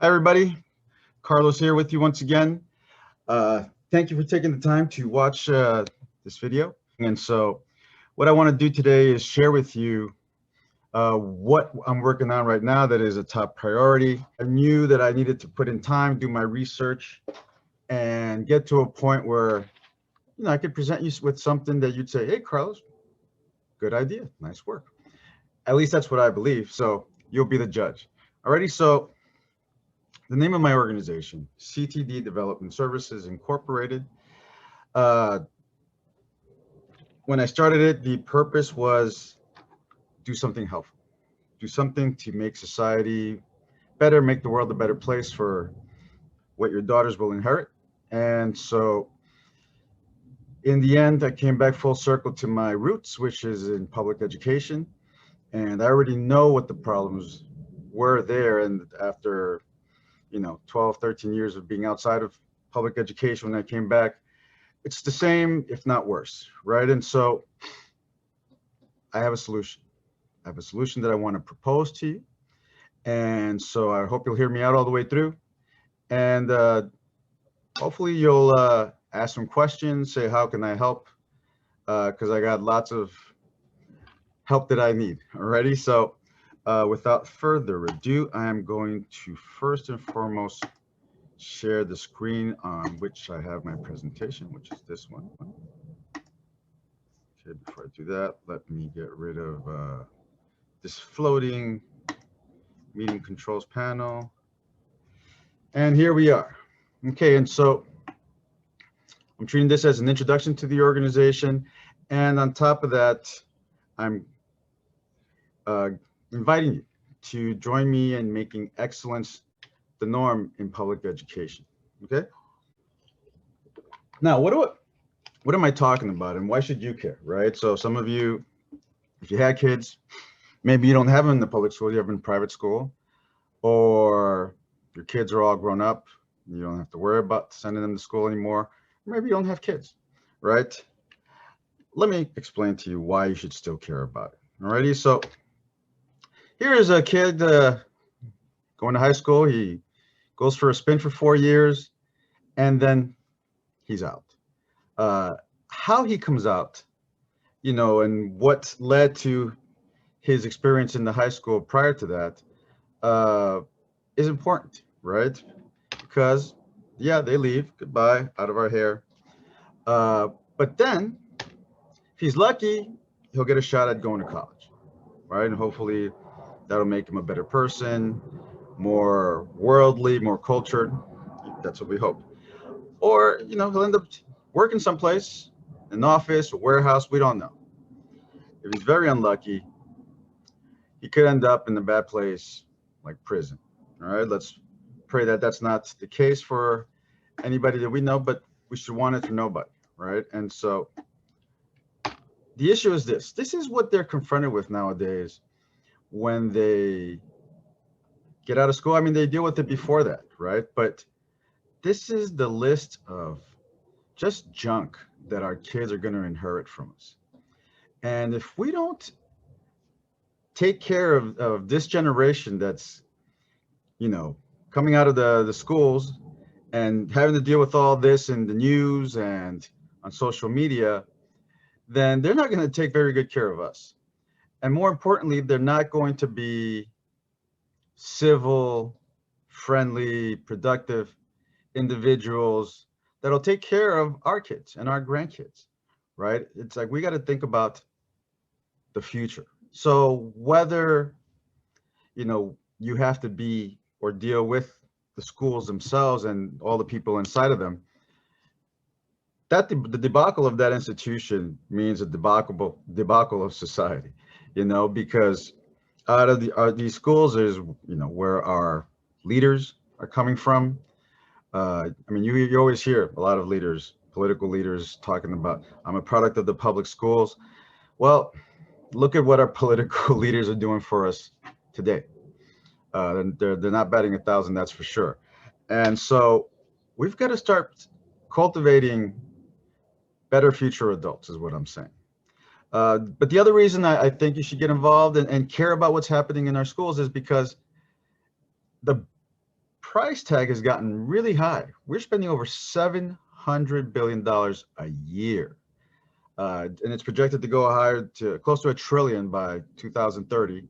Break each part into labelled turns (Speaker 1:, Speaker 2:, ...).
Speaker 1: Hi, everybody. Carlos here with you once again. Thank you for taking the time to watch this video. And so what I want to do today is share with you what I'm working on right now that is a top priority. I knew that I needed to put in time, do my research, and get to a point where I could present you with something that you'd say, hey, Carlos, good idea, nice work. At least that's what I believe. So you'll be the judge. Alrighty, so the name of my organization, CTD Development Services Incorporated. Uh, when I started it, the purpose was do something helpful, do something to make society better, make the world a better place for what your daughters will inherit. And so in the end, I came back full circle to my roots, which is in public education. And I already know what the problems were there. And after 12, 13 years of being outside of public education, when I came back, it's the same, if not worse, right? And so I have a solution. I have a solution that I want to propose to you. And so I hope you'll hear me out all the way through. And hopefully you'll ask some questions, say, how can I help? Because I got lots of help that I need already. So without further ado, I am going to first and foremost share the screen on which I have my presentation, which is this one. Okay, before I do that, let me get rid of this floating meeting controls panel. And here we are. Okay, and so I'm treating this as an introduction to the organization. And on top of that, I'm inviting you to join me in making excellence the norm in public education. Okay. Now, what am I talking about, and why should you care, right? So some of you, if you had kids, maybe you don't have them in the public school, you have them in private school, or your kids are all grown up, you don't have to worry about sending them to school anymore. Maybe you don't have kids, right? Let me explain to you why you should still care about it. Alrighty, so here is a kid going to high school. He goes for a spin for 4 years, and then he's out. How he comes out, and what led to his experience in the high school prior to that is important, right? Because, yeah, they leave, goodbye, out of our hair. But then, if he's lucky, he'll get a shot at going to college, right? And hopefully that'll make him a better person, more worldly, more cultured. That's what we hope. Or, he'll end up working someplace, an office, a warehouse, we don't know. If he's very unlucky, he could end up in a bad place like prison. All right, let's pray that that's not the case for anybody that we know, but we should want it for nobody, right? And so the issue is this is what they're confronted with nowadays when they get out of school. I mean, they deal with it before that, right? But this is the list of just junk that our kids are going to inherit from us. And if we don't take care of this generation that's, coming out of the schools and having to deal with all this in the news and on social media, then they're not going to take very good care of us. And more importantly, they're not going to be civil, friendly, productive individuals that'll take care of our kids and our grandkids, right? It's like we got to think about the future. So whether, you have to be or deal with the schools themselves and all the people inside of them, that the debacle of that institution means a debacle of society, because out of these schools is, where our leaders are coming from. I mean, you always hear a lot of leaders, political leaders, talking about, I'm a product of the public schools. Well, look at what our political leaders are doing for us today. They're not batting 1,000, that's for sure. And so we've got to start cultivating better future adults, is what I'm saying. But the other reason I think you should get involved and care about what's happening in our schools is because the price tag has gotten really high. We're spending over $700 billion a year. And it's projected to go higher to close to $1 trillion by 2030.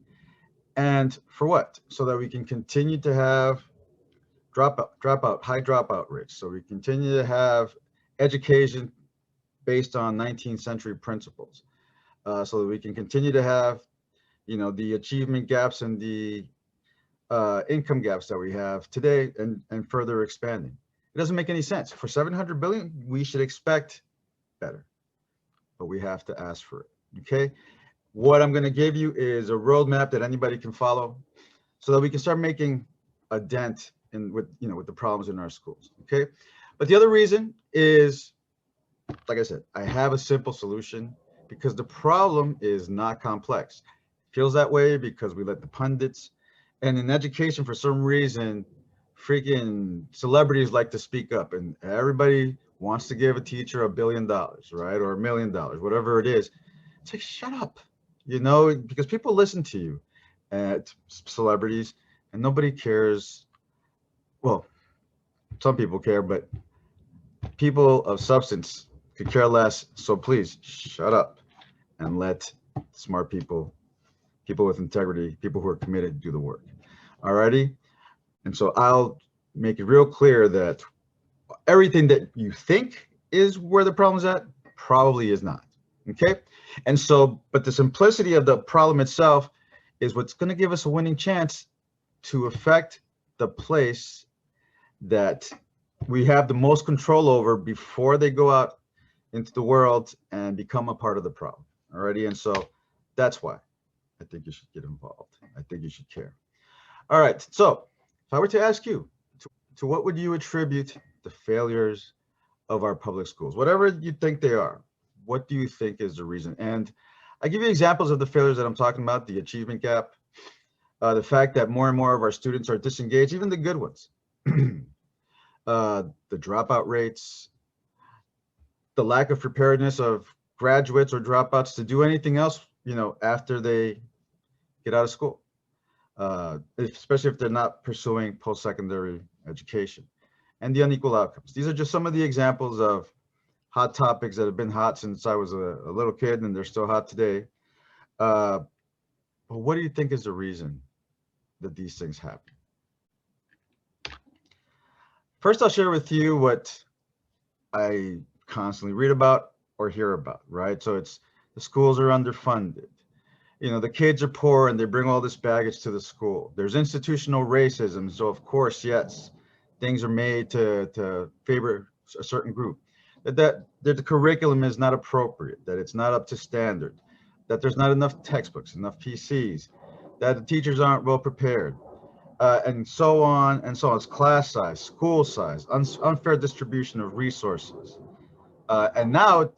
Speaker 1: And for what? So that we can continue to have high dropout rates. So we continue to have education based on 19th century principles. So that we can continue to have, the achievement gaps and the income gaps that we have today and further expanding. It doesn't make any sense. For 700 billion, we should expect better, but we have to ask for it. Okay. What I'm going to give you is a roadmap that anybody can follow so that we can start making a dent with the problems in our schools. Okay. But the other reason is, like I said, I have a simple solution because the problem is not complex. It feels that way because we let the pundits, and in education, for some reason, freaking celebrities like to speak up, and everybody wants to give a teacher $1 billion, right? Or $1 million, whatever it is. It's like, shut up, because people listen to you at celebrities and nobody cares. Well, some people care, but people of substance could care less. So please shut up and let smart people with integrity, people who are committed, do the work. Alrighty. And so I'll make it real clear that everything that you think is where the problem is at probably is not. Okay. And so, but the simplicity of the problem itself is what's going to give us a winning chance to affect the place that we have the most control over before they go out into the world and become a part of the problem. Alrighty. And so that's why I think you should get involved. I think you should care. All right. So if I were to ask you, to what would you attribute the failures of our public schools? Whatever you think they are, what do you think is the reason? And I give you examples of the failures that I'm talking about: the achievement gap, the fact that more and more of our students are disengaged, even the good ones, the dropout rates, the lack of preparedness of graduates or dropouts to do anything else, after they get out of school, especially if they're not pursuing post-secondary education, and the unequal outcomes. These are just some of the examples of hot topics that have been hot since I was a little kid, and they're still hot today. But what do you think is the reason that these things happen? First, I'll share with you what I constantly read about or hear about, right? So it's the schools are underfunded. The kids are poor and they bring all this baggage to the school. There's institutional racism. So of course, yes, things are made to favor a certain group. That the curriculum is not appropriate, that it's not up to standard, that there's not enough textbooks, enough PCs, that the teachers aren't well prepared, and so on and so on. It's class size, school size, unfair distribution of resources. And now,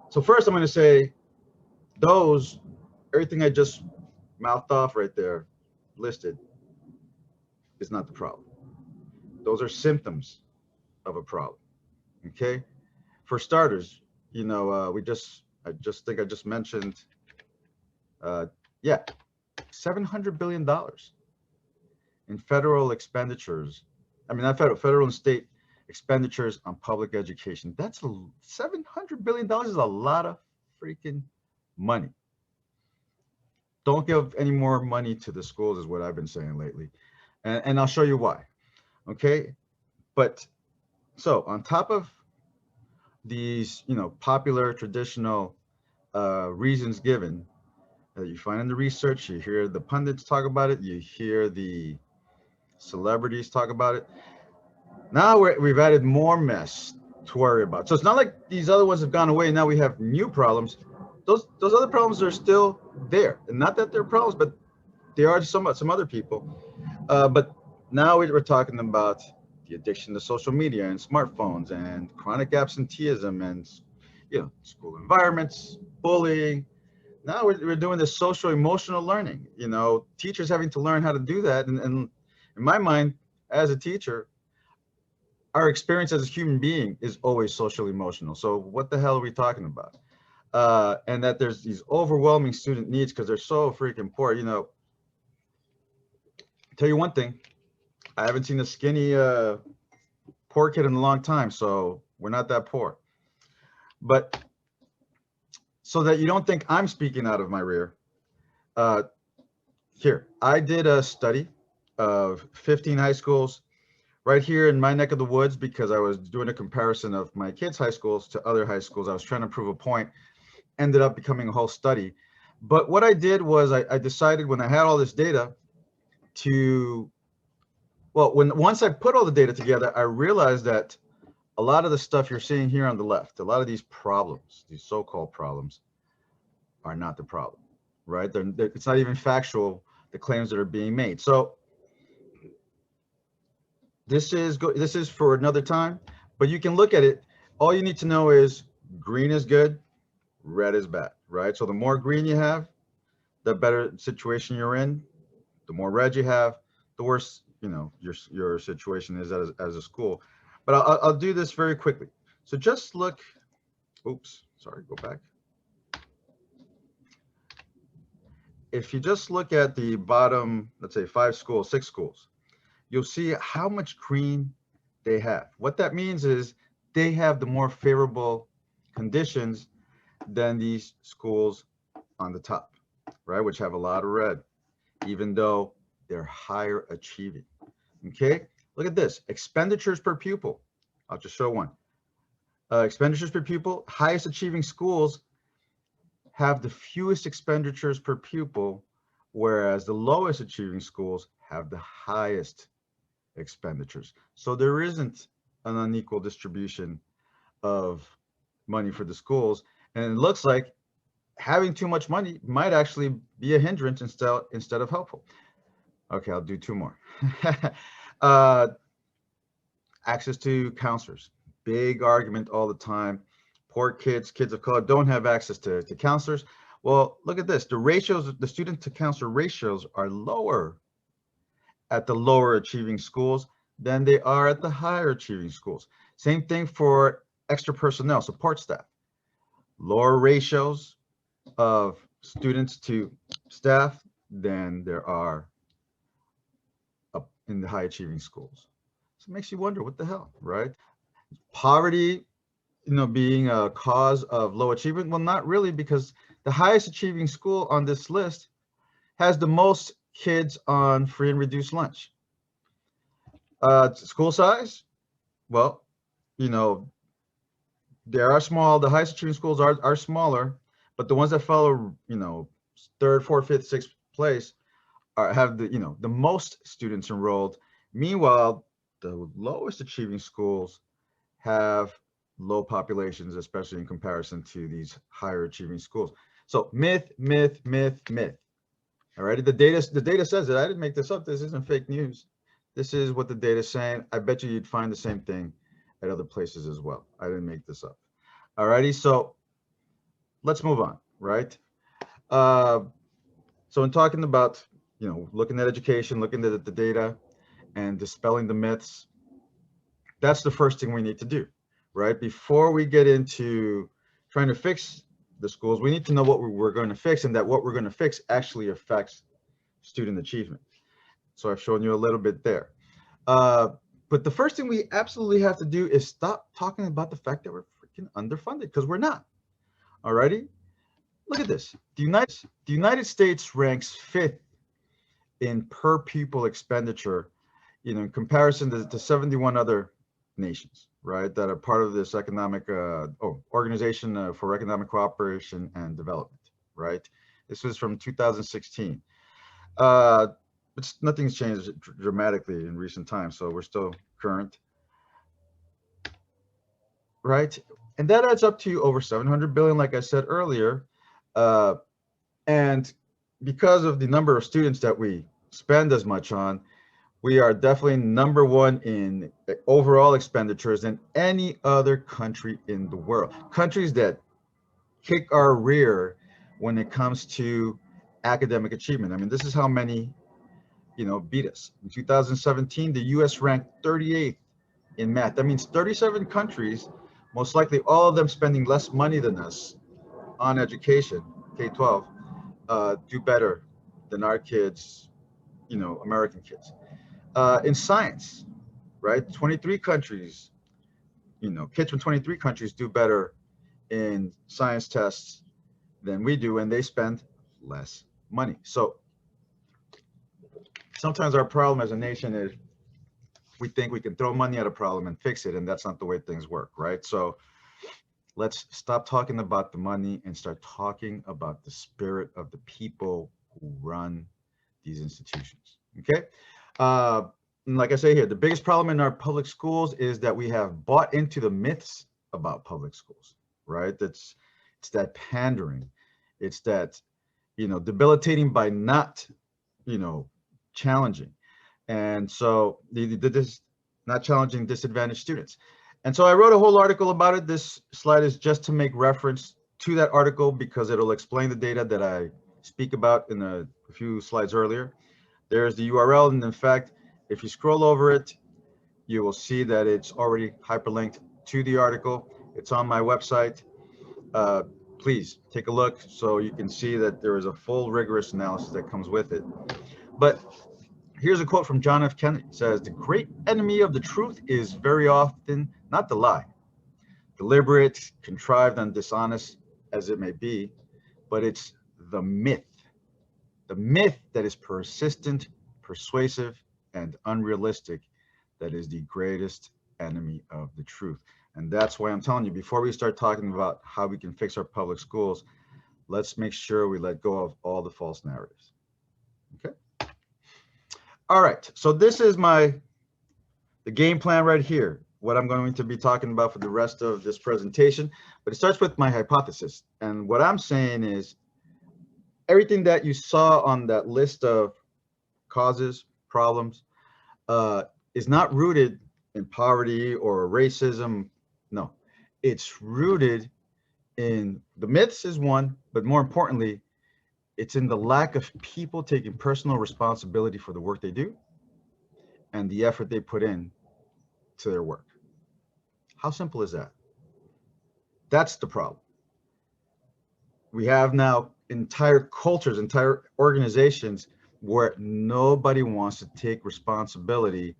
Speaker 1: so first I'm going to say everything I just mouthed off right there, listed, is not the problem. Those are symptoms of a problem. Okay. For starters, I just mentioned, $700 billion in federal expenditures. I mean, not federal and state expenditures on public education. That's $700 billion is a lot of freaking money. Don't give any more money to the schools is what I've been saying lately. And I'll show you why. Okay. But so on top of these, popular traditional reasons given that you find in the research, you hear the pundits talk about it, you hear the celebrities talk about it. Now we've added more mess to worry about. So it's not like these other ones have gone away. Now we have new problems. Those other problems are still there, and not that they're problems, but they are some other people. But now we're talking about the addiction to social media and smartphones and chronic absenteeism and school environments, bullying. Now we're doing this social emotional learning. Teachers having to learn how to do that. And in my mind, as a teacher, our experience as a human being is always social emotional. So what the hell are we talking about? And that there's these overwhelming student needs because they're so freaking poor. Tell you one thing, I haven't seen a skinny poor kid in a long time, so we're not that poor. But so that you don't think I'm speaking out of my rear, uh, here, I did a study of 15 high schools right here in my neck of the woods because I was doing a comparison of my kids' high schools to other high schools. I was trying to prove a point, ended up becoming a whole study. But what I did was I decided when I had all this data to, well, once I put all the data together, I realized that a lot of the stuff you're seeing here on the left, a lot of these problems, these so-called problems, are not the problem, right? It's not even factual, the claims that are being made. So this is for another time, but you can look at it. All you need to know is green is good, red is bad, right? So the more green you have, the better situation you're in. The more red you have, the worse, your situation is as a school. But I'll do this very quickly. So just look, oops, sorry, go back. If you just look at the bottom, let's say 5 schools, 6 schools, you'll see how much green they have. What that means is they have the more favorable conditions than these schools on the top, right, which have a lot of red, even though they're higher achieving. Okay, look at this, expenditures per pupil. I'll just show one. Expenditures per pupil, highest achieving schools have the fewest expenditures per pupil, whereas the lowest achieving schools have the highest expenditures. So there isn't an unequal distribution of money for the schools. And it looks like having too much money might actually be a hindrance instead of helpful. Okay, I'll do 2 more. Access to counselors. Big argument all the time. Poor kids of color don't have access to counselors. Well, look at this. The ratios, the student to counselor ratios are lower at the lower achieving schools than they are at the higher achieving schools. Same thing for extra personnel, support staff. Lower ratios of students to staff than there are up in the high achieving schools. So it makes you wonder, what the hell, right? Poverty, being a cause of low achievement. Well, not really, because the highest achieving school on this list has the most kids on free and reduced lunch. School size, well, they are small. The highest achieving schools are smaller, but the ones that follow, 3rd, 4th, 5th, 6th place have the most students enrolled. Meanwhile, the lowest achieving schools have low populations, especially in comparison to these higher achieving schools. So myth, myth, myth, myth. All right, the data says it. I didn't make this up. This isn't fake news. This is what the data is saying. I bet you'd find the same thing at other places as well. I didn't make this up. All righty, so let's move on, right? So in talking about, looking at education, looking at the data and dispelling the myths, that's the first thing we need to do, right? Before we get into trying to fix the schools, we need to know what we're going to fix, and that what we're going to fix actually affects student achievement. So I've shown you a little bit there. But the first thing we absolutely have to do is stop talking about the fact that we're freaking underfunded, because we're not. Alrighty? Look at this. The United States ranks 5th in per pupil expenditure, in comparison to 71 other nations, right, that are part of this economic organization for economic cooperation and development, right? This was from 2016. But nothing's changed dramatically in recent times, so we're still current, right? And that adds up to over 700 billion, like I said earlier. And because of the number of students that we spend as much on, we are definitely number 1 in overall expenditures than any other country in the world. Countries that kick our rear when it comes to academic achievement. I mean, this is how many, beat us. In 2017, the US ranked 38th in math. That means 37 countries, most likely all of them spending less money than us on education, K-12, do better than our kids, American kids. In science, right? 23 countries, kids from 23 countries do better in science tests than we do, and they spend less money. So sometimes our problem as a nation is we think we can throw money at a problem and fix it, and that's not the way things work, right? So let's stop talking about the money and start talking about the spirit of the people who run these institutions. Okay. And like I say here, the biggest problem in our public schools is that we have bought into the myths about public schools, right? It's that pandering. It's that, debilitating by not, challenging. And so this not challenging disadvantaged students. And so I wrote a whole article about it. This slide is just to make reference to that article because it'll explain the data that I speak about in a few slides earlier. There's the URL, and in fact, if you scroll over it, you will see that it's already hyperlinked to the article. It's on my website. Please take a look so you can see that there is a full rigorous analysis that comes with it. But here's a quote from John F. Kennedy. It says, "The great enemy of the truth is very often not the lie, deliberate, contrived, and dishonest as it may be, but it's the myth that is persistent, persuasive, and unrealistic that is the greatest enemy of the truth." And that's why I'm telling you, before we start talking about how we can fix our public schools, let's make sure we let go of all the false narratives. Okay. All right. So this is the game plan right here, what I'm going to be talking about for the rest of this presentation. But it starts with my hypothesis. And what I'm saying is everything that you saw on that list of causes, problems, is not rooted in poverty or racism. No, it's rooted in the myths is one, but more importantly, it's in the lack of people taking personal responsibility for the work they do and the effort they put in to their work. How simple is that? That's the problem. We have now entire cultures, entire organizations where nobody wants to take responsibility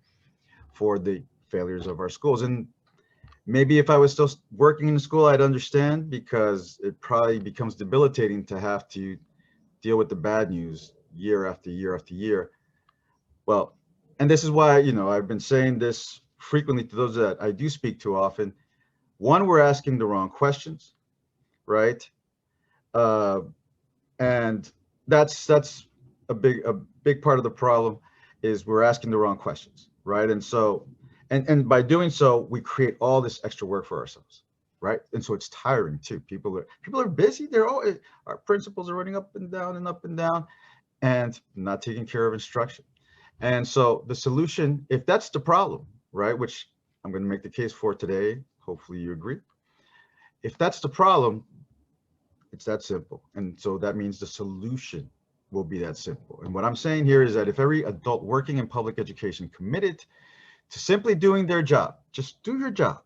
Speaker 1: for the failures of our schools. And maybe if I was still working in the school, I'd understand, because it probably becomes debilitating to have to deal with the bad news year after year after year. Well, and this is why, I've been saying this frequently to those that I do speak to often. One, we're asking the wrong questions, right? And that's a big part of the problem, is we're asking the wrong questions, right? And so, and by doing so, we create all this extra work for ourselves, right? And so it's tiring too. People are busy. Our principals are running up and down and up and down, and not taking care of instruction. And so the solution, if that's the problem, right, which I'm going to make the case for today, hopefully you agree. If that's the problem, it's that simple. And so that means the solution will be that simple. And what I'm saying here is that if every adult working in public education committed to simply doing their job, just do your job,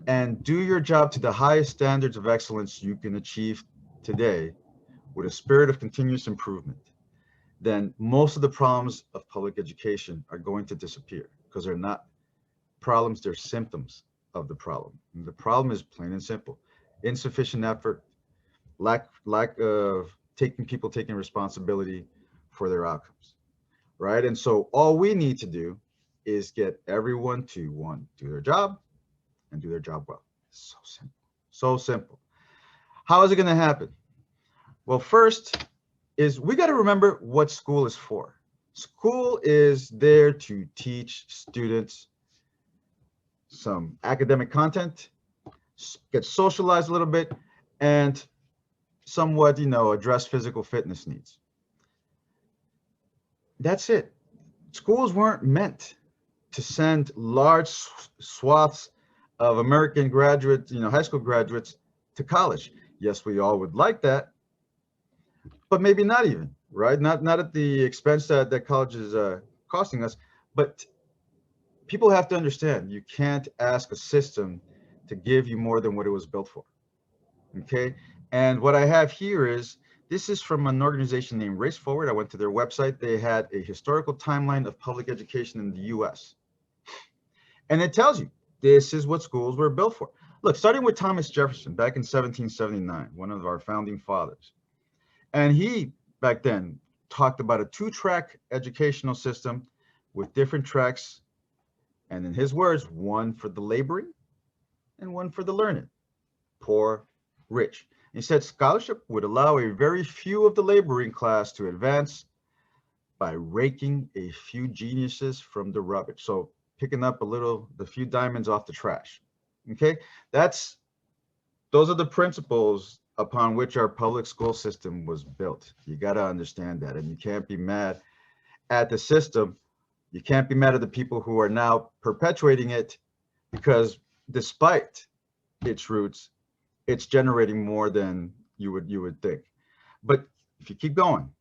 Speaker 1: and do your job to the highest standards of excellence you can achieve today with a spirit of continuous improvement, then most of the problems of public education are going to disappear, because they're not problems, they're symptoms of the problem. And the problem is plain and simple: insufficient effort, lack of people taking responsibility for their outcomes, right? And so all we need to do is get everyone to, one, do their job and do their job well. So simple, so simple. How is it going to happen? Well, first is we got to remember what school is for. School is there to teach students some academic content, get socialized a little bit, and somewhat, address physical fitness needs. That's it. Schools weren't meant to send large swaths of American graduates, high school graduates, to college. Yes, we all would like that, but maybe not even, right? Not at the expense that college is costing us. But people have to understand, you can't ask a system to give you more than what it was built for. Okay. And what I have here is This is from an organization named Race Forward. I went to their website. They had a historical timeline of public education in the US. And it tells you this is what schools were built for. Look, starting with Thomas Jefferson back in 1779, one of our founding fathers. And he, back then, talked about a two-track educational system with different tracks. And in his words, one for the laboring and one for the learned, poor, rich. He said scholarship would allow a very few of the laboring class to advance by raking a few geniuses from the rubbish. So picking up the few diamonds off the trash. Okay, those are the principles upon which our public school system was built. You got to understand that, and you can't be mad at the system. You can't be mad at the people who are now perpetuating it, because despite its roots, it's generating more than you would think. But if you keep going,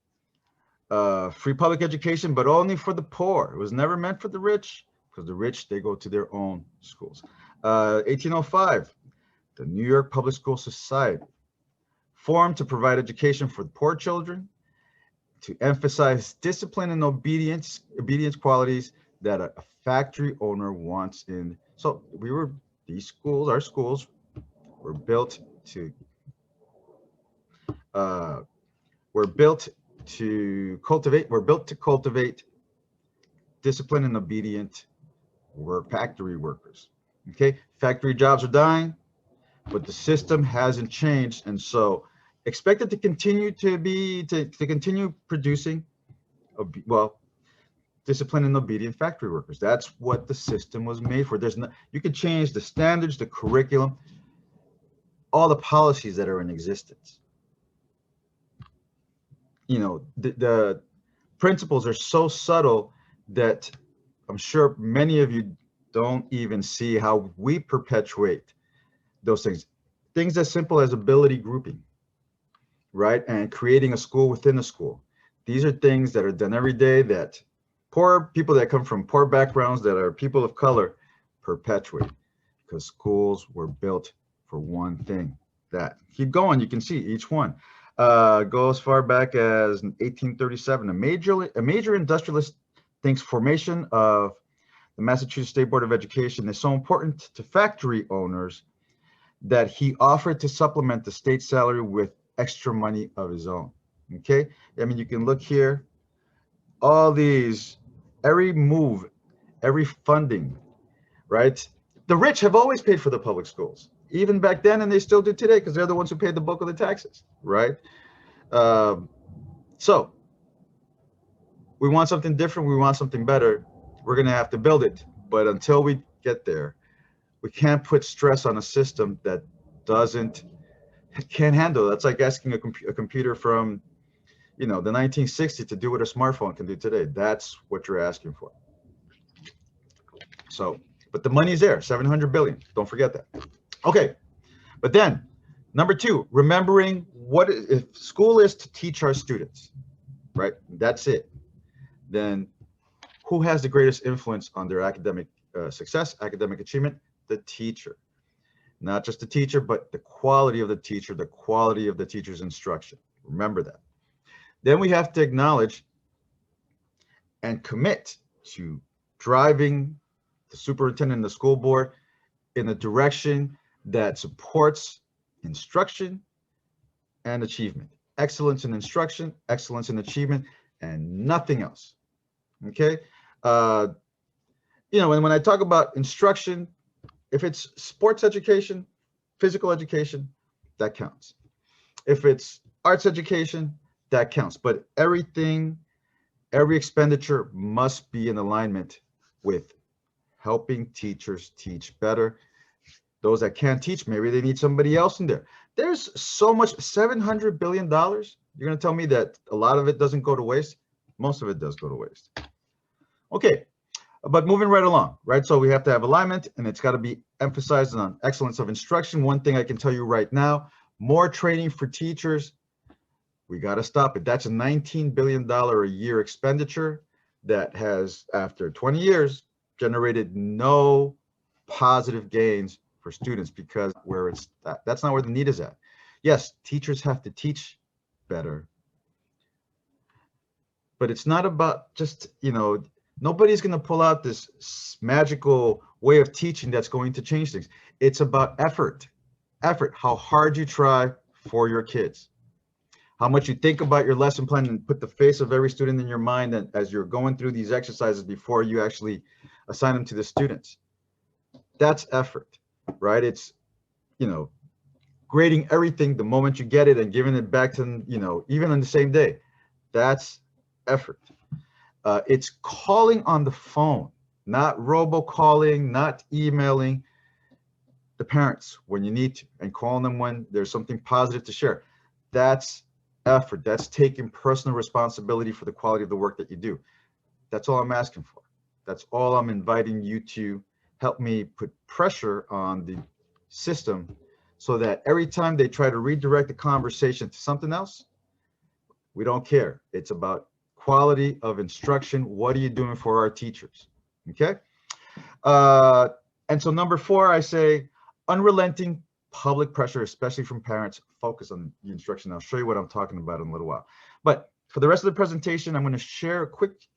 Speaker 1: free public education, but only for the poor. It was never meant for the rich, because the rich, they go to their own schools. 1805, the New York Public School Society formed to provide education for the poor children, to emphasize discipline and obedience qualities that a factory owner wants in. So our schools were built to cultivate discipline and obedient factory workers. Okay, factory jobs are dying, but the system hasn't changed, and so expect it to continue to continue producing, disciplined and obedient factory workers. That's what the system was made for. You can change the standards, the curriculum, all the policies that are in existence. The principles are so subtle that I'm sure many of you don't even see how we perpetuate those things. Things as simple as ability grouping, right? And creating a school within a school. These are things that are done every day that poor people that come from poor backgrounds, that are people of color, perpetuate, because schools were built for one thing. That keep going, you can see each one go as far back as 1837. A major industrialist thinks formation of the Massachusetts State Board of Education is so important to factory owners that he offered to supplement the state salary with extra money of his own. Okay, I mean, you can look here, all these, every move, every funding, right? The rich have always paid for the public schools, even back then, and they still do today, because they're the ones who paid the bulk of the taxes, right? So we want something different, we want something better, we're going to have to build it. But until we get there, we can't put stress on a system that can't handle it. That's like asking a computer from the 1960s to do what a smartphone can do today. That's what you're asking for. So, but the money's there, 700 billion. Don't forget that. Okay, but then number two, remembering if school is to teach our students, right? That's it. Then who has the greatest influence on their academic success, academic achievement? The teacher. Not just the teacher, but the quality of the teacher, the quality of the teacher's instruction. Remember that. Then we have to acknowledge and commit to driving the superintendent and the school board in a direction that supports instruction and achievement. Excellence in instruction, excellence in achievement, and nothing else. Okay? And when I talk about instruction, if it's sports education, physical education, that counts. If it's arts education, that counts. But every expenditure must be in alignment with helping teachers teach better. Those that can't teach, maybe they need somebody else in there. There's so much, $700 billion. You're going to tell me that a lot of it doesn't go to waste? Most of it does go to waste. Okay, but moving right along, right? So we have to have alignment, and it's got to be emphasized on excellence of instruction. One thing I can tell you right now, more training for teachers, we got to stop it. That's a $19 billion a year expenditure that has, after 20 years, generated no positive gains for students, because that's not where the need is at. Yes, teachers have to teach better. But it's not about just, nobody's going to pull out this magical way of teaching that's going to change things. It's about effort, how hard you try for your kids, how much you think about your lesson plan and put the face of every student in your mind as you're going through these exercises before you actually assign them to the students. That's effort, right? It's, grading everything the moment you get it and giving it back to them, even on the same day. That's effort. It's calling on the phone, not robocalling, not emailing the parents when you need to, and calling them when there's something positive to share. That's effort. That's taking personal responsibility for the quality of the work that you do. That's all I'm asking for. That's all I'm inviting you to help me put pressure on the system so that every time they try to redirect the conversation to something else, we don't care. It's about quality of instruction. What are you doing for our teachers? Okay. And so number 4, I say unrelenting public pressure, especially from parents, focus on the instruction. I'll show you what I'm talking about in a little while. But for the rest of the presentation, I'm going to share a quick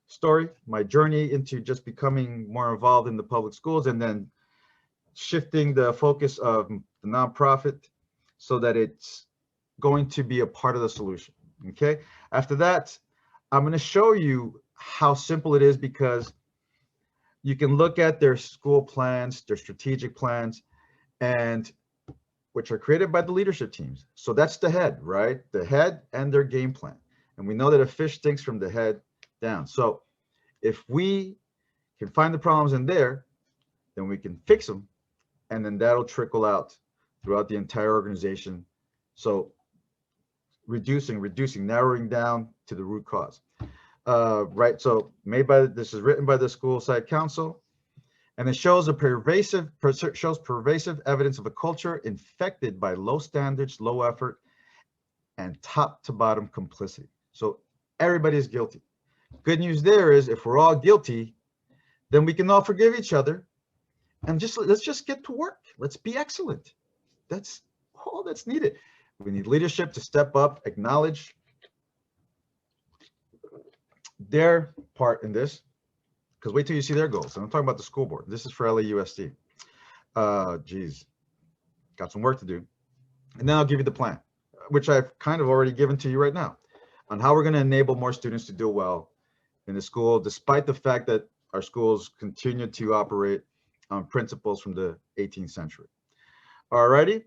Speaker 1: story, my journey into just becoming more involved in the public schools, and then shifting the focus of the nonprofit so that it's going to be a part of the solution. Okay. After that, I'm going to show you how simple it is, because you can look at their school plans, their strategic plans, and which are created by the leadership teams. So that's the head, right? The head and their game plan. And we know that a fish stinks from the head down. So if we can find the problems in there, then we can fix them. And then that'll trickle out throughout the entire organization. So reducing, narrowing down to the root cause. Right. So this is written by the school site council, and it shows pervasive evidence of a culture infected by low standards, low effort, and top to bottom complicity. So everybody is guilty. Good news there is, if we're all guilty, then we can all forgive each other, and let's just get to work. Let's be excellent. That's all that's needed. We need leadership to step up, acknowledge their part in this, because wait till you see their goals. And I'm talking about the school board. This is for LAUSD. Geez, got some work to do. And then I'll give you the plan, which I've kind of already given to you right now, on how we're going to enable more students to do well in the school, despite the fact that our schools continue to operate on principles from the 18th century. Alrighty.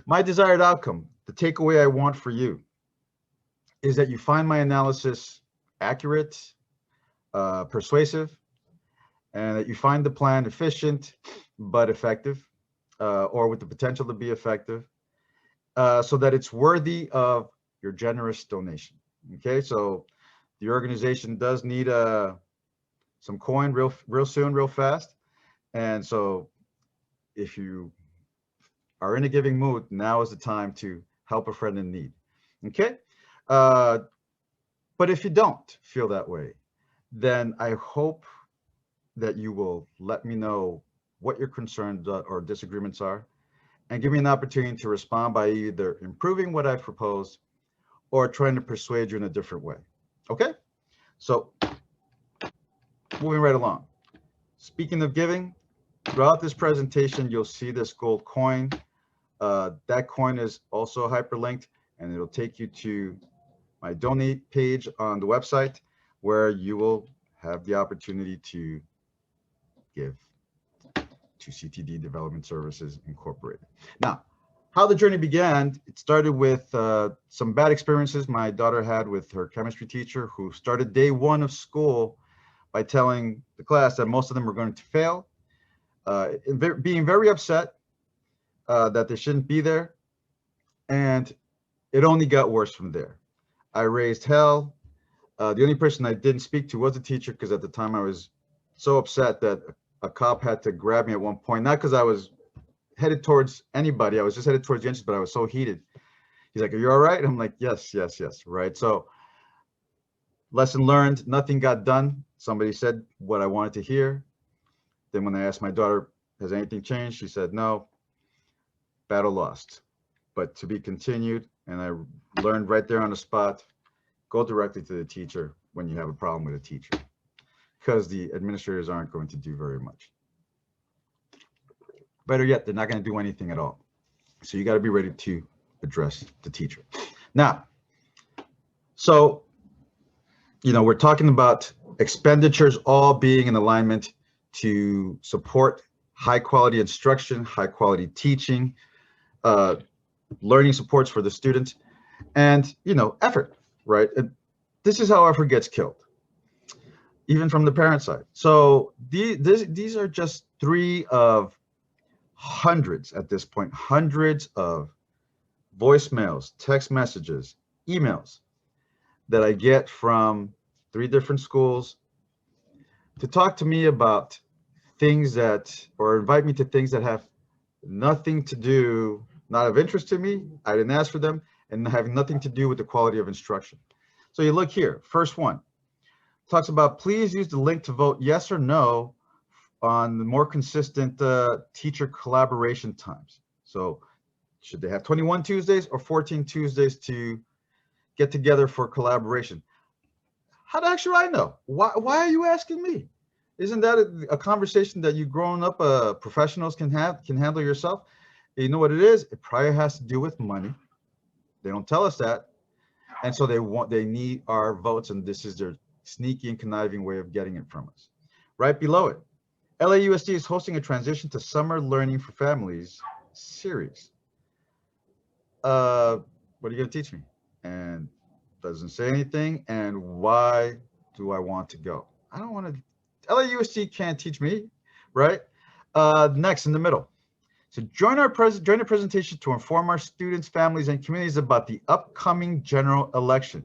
Speaker 1: My desired outcome, the takeaway I want for you, is that you find my analysis accurate, persuasive, and that you find the plan efficient but effective, or with the potential to be effective, so that it's worthy of your generous donation. Okay, so the organization does need some coin real soon, real fast, and so if you are in a giving mood, now is the time to help a friend in need. Okay. But if you don't feel that way, then I hope that you will let me know what your concerns or disagreements are, and give me an opportunity to respond by either improving what I've proposed or trying to persuade you in a different way. Okay? So moving right along. Speaking of giving, throughout this presentation, you'll see this gold coin. That coin is also hyperlinked, and it'll take you to my donate page on the website, where you will have the opportunity to give to CTD Development Services Incorporated. Now, how the journey began, it started with some bad experiences my daughter had with her chemistry teacher, who started day 1 of school by telling the class that most of them were going to fail, being very upset that they shouldn't be there, and it only got worse from there. I raised hell. The only person I didn't speak to was the teacher, because at the time I was so upset that a cop had to grab me at one point, not because I was headed towards anybody, I was just headed towards the entrance, but I was so heated. He's like, "Are you all right?" I'm like, yes, right? So lesson learned, nothing got done. Somebody said what I wanted to hear. Then when I asked my daughter, has anything changed? She said, no, battle lost. but to be continued. And I learned right there on the spot, go directly to the teacher when you have a problem with a teacher, because the administrators aren't going to do very much. Better yet, they're not going to do anything at all. So you got to be ready to address the teacher. Now, so, we're talking about expenditures all being in alignment to support high quality instruction, high quality teaching, learning supports for the students, and, effort, right? And this is how effort gets killed, even from the parent side. So these are just 3 of hundreds at this point, hundreds of voicemails, text messages, emails that I get from 3 different schools to talk to me about things or invite me to things that have nothing to do, not of interest to me, I didn't ask for them, and have nothing to do with the quality of instruction. So you look here, first one talks about, please use the link to vote yes or no on the more consistent teacher collaboration times. So should they have 21 Tuesdays or 14 Tuesdays to get together for collaboration? How the heck should I know? Why are you asking me? Isn't that a conversation that you grown up professionals can handle yourself? You know what it is? It probably has to do with money. They don't tell us that. And so they need our votes, and this is their sneaky and conniving way of getting it from us. Right below it, LAUSD is hosting a transition to summer learning for families series. What are you going to teach me? And doesn't say anything. And why do I want to go? I don't want to. LAUSD can't teach me, right? Next, in the middle. So join a presentation to inform our students, families, and communities about the upcoming general election.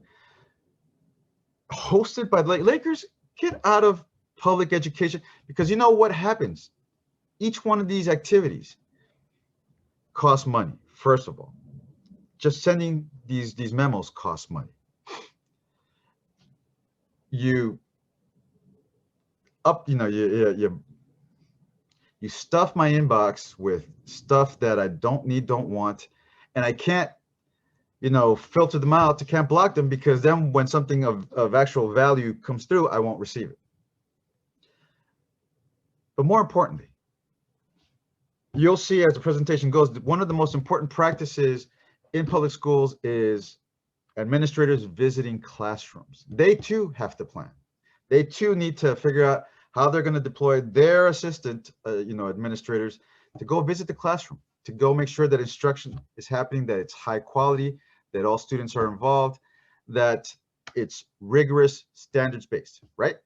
Speaker 1: Hosted by Lakers, get out of public education, because you know what happens? Each one of these activities costs money, first of all. Just sending these memos costs money. You stuff my inbox with stuff that I don't need, don't want, and I can't, filter them out. I can't block them, because then when something of actual value comes through, I won't receive it. But more importantly, you'll see as the presentation goes, one of the most important practices in public schools is administrators visiting classrooms. They too have to plan. They too need to figure out how they're going to deploy their assistant, administrators, to go visit the classroom, to go make sure that instruction is happening, that it's high quality, that all students are involved, that it's rigorous, standards-based, right?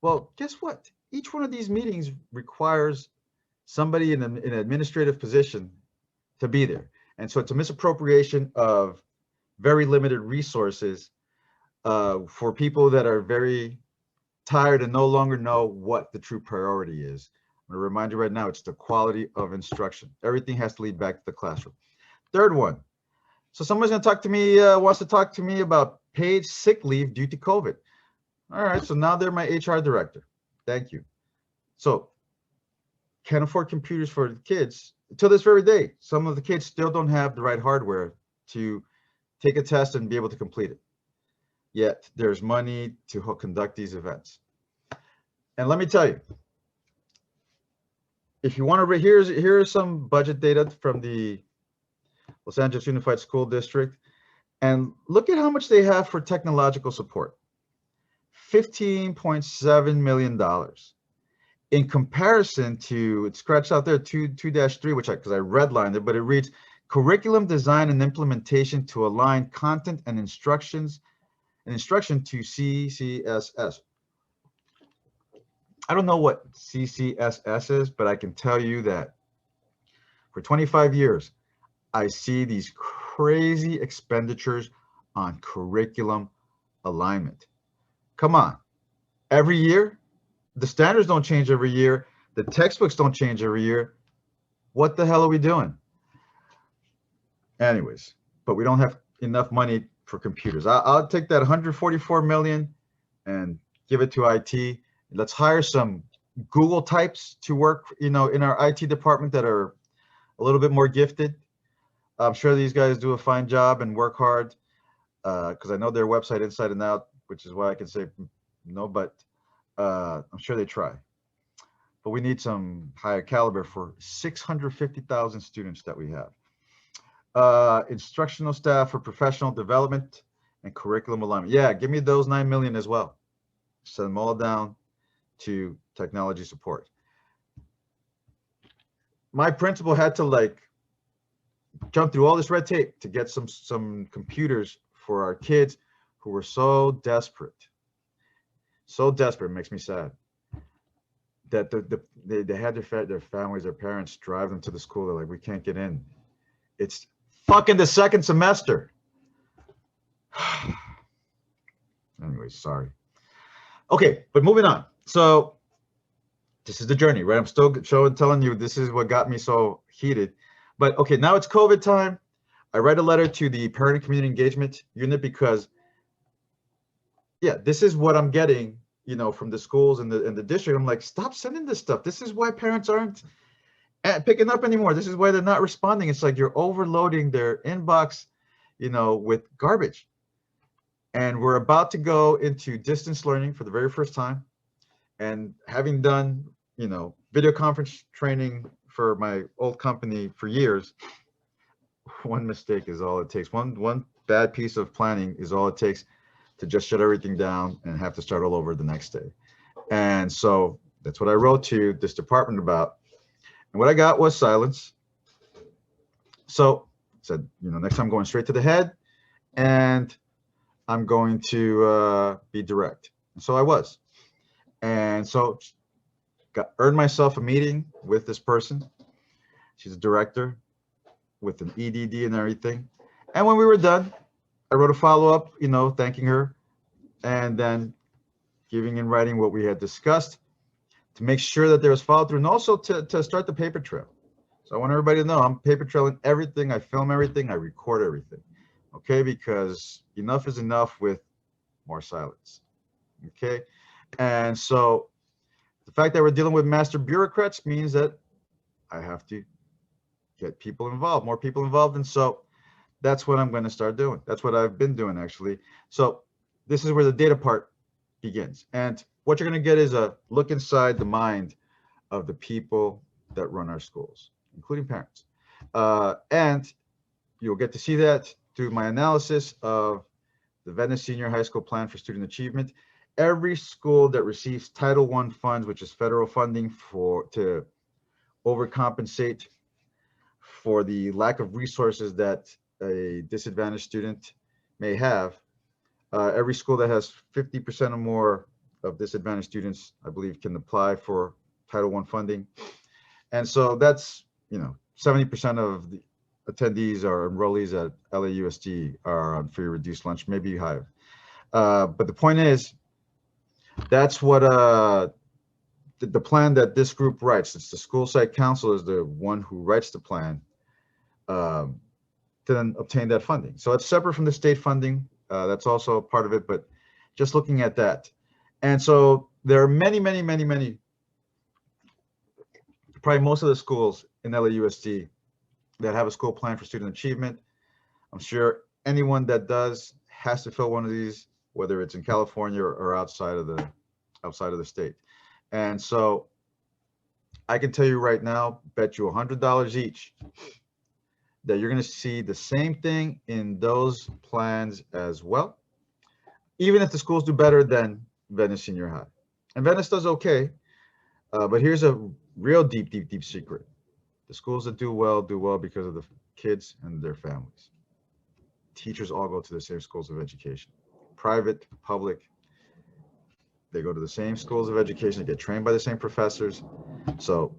Speaker 1: Well, guess what? Each one of these meetings requires somebody in an administrative position to be there. And so it's a misappropriation of very limited resources for people that are very tired and no longer know what the true priority is. I'm going to remind you right now, it's the quality of instruction. Everything has to lead back to the classroom. Third one. So somebody's going to talk to me, wants to talk to me about paid sick leave due to COVID. All right, so now they're my HR director. Thank you. So can't afford computers for the kids. Until this very day, some of the kids still don't have the right hardware to take a test and be able to complete it. Yet there's money to conduct these events. And let me tell you, if you want to, here's some budget data from the Los Angeles Unified School District, and look at how much they have for technological support. $15.7 million. In comparison to, it's scratched out there, 2-3, which because I redlined it, but it reads curriculum design and implementation to align content and instruction to CCSS. I don't know what CCSS is, but I can tell you that for 25 years, I see these crazy expenditures on curriculum alignment. Come on, every year, the standards don't change every year. The textbooks don't change every year. What the hell are we doing? Anyways, but we don't have enough money for computers. I'll take that 144 million and give it to IT. Let's hire some Google types to work, in our IT department that are a little bit more gifted. I'm sure these guys do a fine job and work hard, because I know their website inside and out, which is why I can say no, but I'm sure they try. But we need some higher caliber for 650,000 students that we have. Instructional staff for professional development and curriculum alignment. Yeah, give me those 9 million as well. Send them all down to technology support. My principal had to like jump through all this red tape to get some computers for our kids who were so desperate. So desperate, it makes me sad. That they had their families, their parents drive them to the school. They're like, we can't get in. It's fucking the second semester. Anyway, sorry. Okay, but moving on. So this is the journey, right? I'm still telling you this is what got me so heated. But okay, now it's COVID time. I write a letter to the parent and community engagement unit because, yeah, this is what I'm getting, you know, from the schools and the district. I'm like, stop sending this stuff. This is why parents aren't picking up anymore. This is why they're not responding. It's like you're overloading their inbox, you know, with garbage. And we're about to go into distance learning for the very first time. And having done, you know, video conference training for my old company for years, one mistake is all it takes. One bad piece of planning is all it takes to just shut everything down and have to start all over the next day. And so that's what I wrote to this department about. And what I got was silence. So I said, you know, next time I'm going straight to the head and I'm going to be direct. And so I was. And so earned myself a meeting with this person. She's a director with an EDD and everything. And when we were done, I wrote a follow-up, you know, thanking her and then giving in writing what we had discussed to make sure that there was follow-through and also to start the paper trail. So I want everybody to know I'm paper trailing everything. I film everything. I record everything. Okay, because enough is enough with more silence. Okay, and so the fact that we're dealing with master bureaucrats means that I have to get people involved, more people involved. And so that's what I'm going to start doing. That's what I've been doing, actually. So this is where the data part begins. And what you're going to get is a look inside the mind of the people that run our schools, including parents. And you'll get to see that through my analysis of the Venice Senior High School Plan for Student Achievement. Every school that receives Title I funds, which is federal funding to overcompensate for the lack of resources that a disadvantaged student may have, every school that has 50% or more of disadvantaged students, I believe, can apply for Title I funding. And so that's, you know, 70% of the attendees or enrollees at LAUSD are on free reduced lunch, maybe higher. But the point is, that's what the plan that this group writes. It's the school site council is the one who writes the plan to then obtain that funding. So it's separate from the state funding. That's also a part of it, but just looking at that. And so there are many, probably most of the schools in LAUSD that have a school plan for student achievement. I'm sure anyone that does has to fill one of these, whether it's in California or outside of the state. And so I can tell you right now, bet you $100 each that you're going to see the same thing in those plans as well, even if the schools do better than Venice Senior High. And Venice does okay, but here's a real deep secret. The schools that do well because of the kids and their families. Teachers all go to the same schools of education, private, public. They go to the same schools of education, they get trained by the same professors. So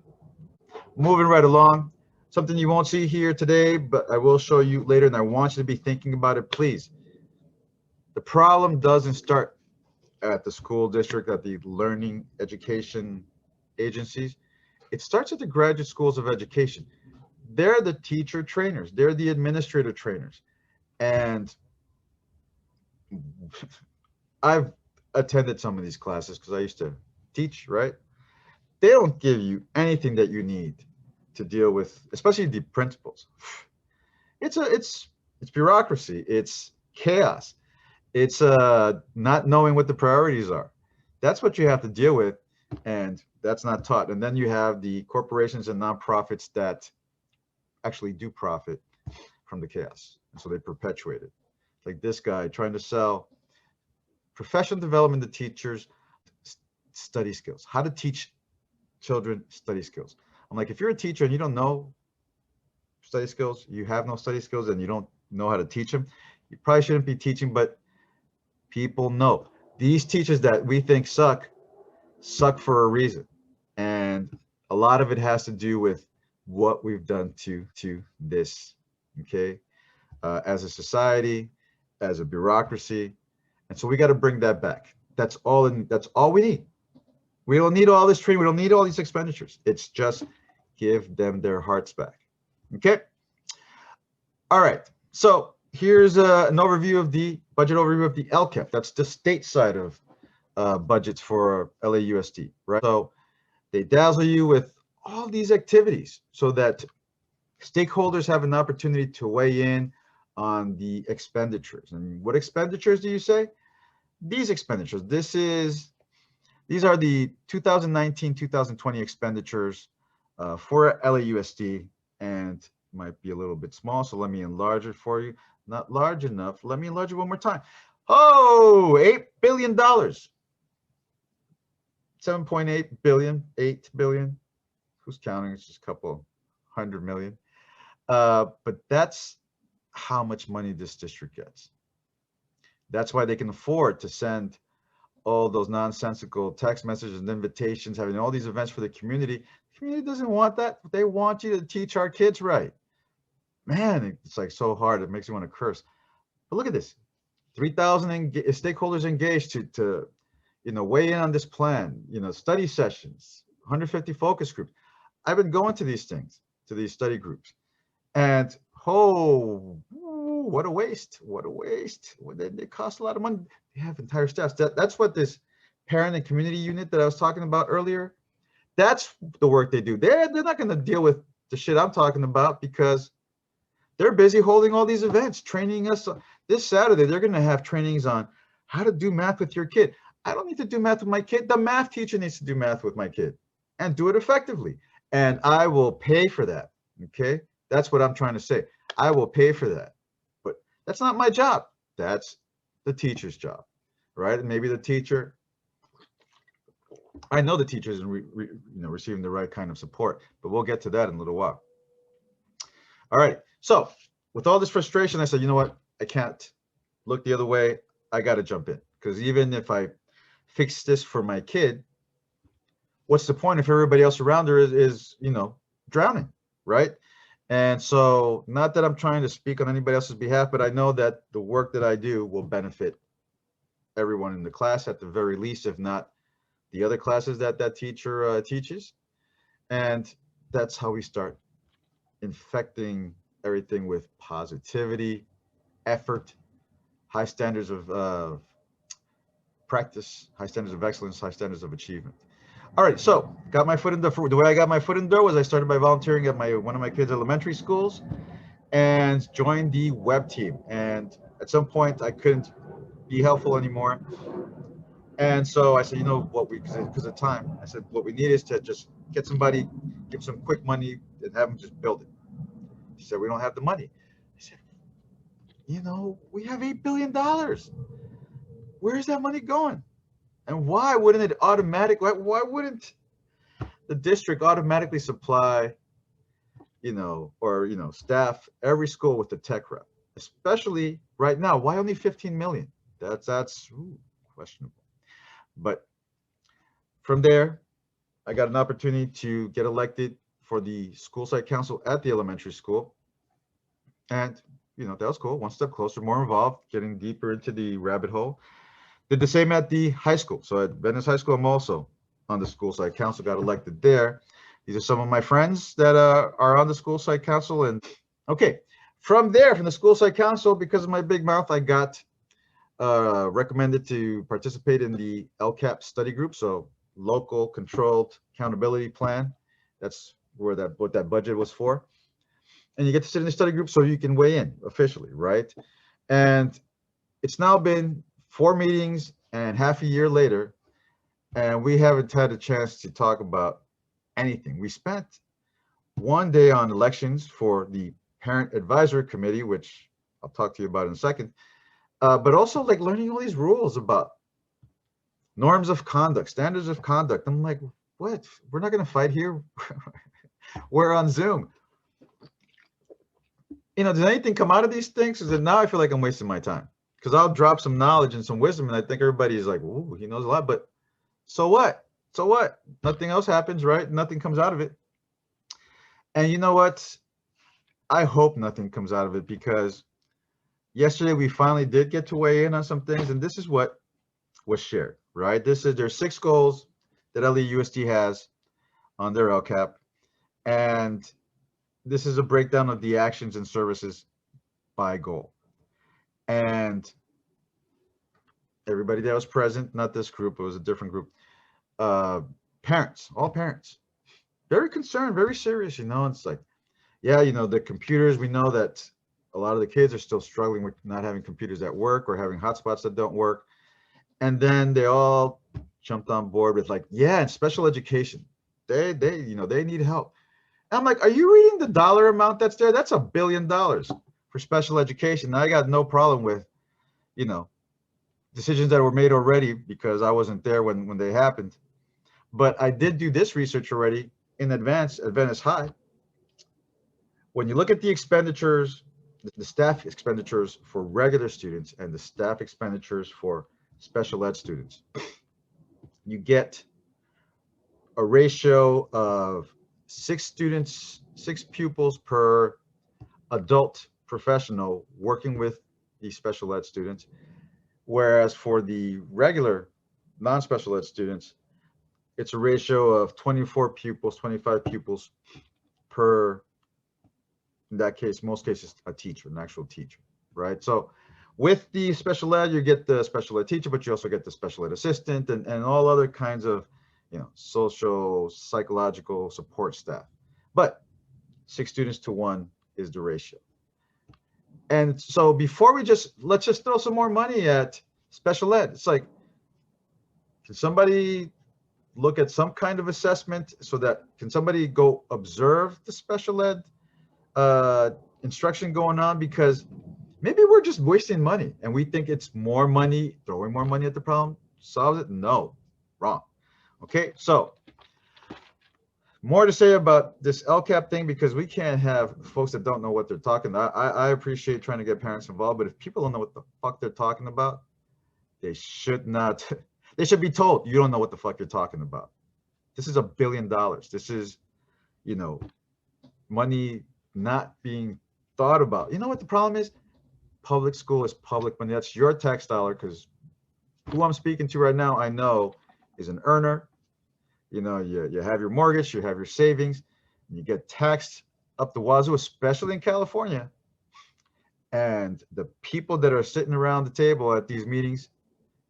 Speaker 1: moving right along, something you won't see here today, but I will show you later, and I want you to be thinking about it, please. The problem doesn't start at the school district, at the learning education agencies. It starts at the graduate schools of education. They're the teacher trainers. They're the administrator trainers. And I've attended some of these classes because I used to teach, right? They don't give you anything that you need to deal with, especially the principals. it's bureaucracy. It's chaos. It's not knowing what the priorities are. That's what you have to deal with, and that's not taught. And then you have the corporations and nonprofits that actually do profit from the chaos, and so they perpetuate it. Like this guy trying to sell professional development to teachers, study skills, how to teach children study skills. I'm like, if you're a teacher and you don't know study skills, you have no study skills, and you don't know how to teach them, you probably shouldn't be teaching. But people know these teachers that we think suck for a reason, and a lot of it has to do with what we've done to this, okay, as a society, as a bureaucracy. And so we got to bring that back. That's all we need. We don't need all this training. We don't need all these expenditures. It's just give them their hearts back. Okay. All right. So here's an overview of the budget overview of the Lcap. That's the state side of budgets for LAUSD, right? So they dazzle you with all these activities so that stakeholders have an opportunity to weigh in on the expenditures. And what expenditures do you say? These expenditures. These are the 2019-2020 expenditures for LAUSD, and might be a little bit small, so let me enlarge it for you. Not large enough. Let me enlarge it one more time. Oh, $8 billion. 7.8 billion, 8 billion. Who's counting? It's just a couple hundred million. But that's how much money this district gets. That's why they can afford to send all those nonsensical text messages and invitations, having all these events for the community. The community doesn't want that. They want you to teach our kids right. Man, it's like so hard. It makes you want to curse. But look at this. 3,000 stakeholders engaged to weigh in on this plan, study sessions, 150 focus groups. I've been going to these things, to these study groups, and what a waste. What a waste. They cost a lot of money. They have entire staffs. That's what this parent and community unit that I was talking about earlier, that's the work they do. They're not going to deal with the shit I'm talking about because they're busy holding all these events, training us. This Saturday, they're going to have trainings on how to do math with your kid. I don't need to do math with my kid. The math teacher needs to do math with my kid and do it effectively. And I will pay for that. Okay. That's what I'm trying to say. I will pay for that. But that's not my job. That's the teacher's job, right? And maybe the teacher, I know the teacher isn't receiving the right kind of support, but we'll get to that in a little while. All right. So with all this frustration, I said, you know what? I can't look the other way. I got to jump in, because even if I fix this for my kid, what's the point if everybody else around her is drowning, right? And so, not that I'm trying to speak on anybody else's behalf, but I know that the work that I do will benefit everyone in the class at the very least, if not the other classes that teacher teaches. And that's how we start infecting everything with positivity, effort, high standards of practice, high standards of excellence, high standards of achievement. All right, so got my foot in the way I got my foot in the door was I started by volunteering at one of my kids' elementary schools and joined the web team. And at some point I couldn't be helpful anymore. And so I said, you know what, because of time, I said, what we need is to just get somebody, give some quick money and have them just build it. She said, we don't have the money. I said, we have $8 billion. Where's that money going? And why wouldn't it why wouldn't the district automatically supply, staff every school with the tech rep, especially right now? Why only 15 million? That's questionable. But from there, I got an opportunity to get elected for the school site council at the elementary school. And, that was cool. One step closer, more involved, getting deeper into the rabbit hole. Did the same at the high school. So at Venice High School, I'm also on the school site council, got elected there. These are some of my friends that are on the school site council. And okay, from there, from the school site council, because of my big mouth, I got recommended to participate in the Lcap study group. So local controlled accountability plan. That's what that budget was for. and you get to sit in the study group so you can weigh in officially, right? And it's now been 4 meetings and half a year later, and we haven't had a chance to talk about anything. We spent one day on elections for the Parent Advisory Committee, which I'll talk to you about in a second, but also like learning all these rules about norms of conduct, standards of conduct. I'm like, what? We're not going to fight here. We're on Zoom. Does anything come out of these things? Because now I feel like I'm wasting my time, because I'll drop some knowledge and some wisdom, and I think everybody's like, ooh, he knows a lot, but so what? So what? Nothing else happens, right? Nothing comes out of it. And you know what? I hope nothing comes out of it, because yesterday we finally did get to weigh in on some things, and this is what was shared, right? There's 6 goals that LEUSD has on their Lcap, and this is a breakdown of the actions and services by goal. And everybody that was present, not this group, it was a different group, parents, all parents, very concerned, very serious, it's like, yeah, the computers, we know that a lot of the kids are still struggling with not having computers at work or having hotspots that don't work. And then they all jumped on board with like, yeah, and special education, they need help. And I'm like, are you reading the dollar amount that's there? That's $1 billion for special education. Now, I got no problem with, decisions that were made already, because I wasn't there when they happened. But I did do this research already in advance at Venice High. When you look at the expenditures, the staff expenditures for regular students and the staff expenditures for special ed students, you get a ratio of 6 pupils per adult professional working with these special ed students. Whereas for the regular non-special ed students, it's a ratio of 24 pupils, 25 pupils per, in that case, most cases, a teacher, an actual teacher, right? So with the special ed, you get the special ed teacher, but you also get the special ed assistant and all other kinds of, social, psychological support staff. But 6 students to 1 is the ratio. And so before let's just throw some more money at special ed. It's like, can somebody look at some kind of assessment can somebody go observe the special ed instruction going on? Because maybe we're just wasting money and we think it's more money, throwing more money at the problem solves it. No, wrong. Okay, so more to say about this Lcap thing, because we can't have folks that don't know what they're talking about. I appreciate trying to get parents involved, but if people don't know what the fuck they're talking about, they should be told, you don't know what the fuck you're talking about. This is $1 billion. This is, money not being thought about. You know what the problem is? Public school is public money. That's your tax dollar, because who I'm speaking to right now, I know is an earner. You have your mortgage, you have your savings, and you get taxed up the wazoo, especially in California. And the people that are sitting around the table at these meetings,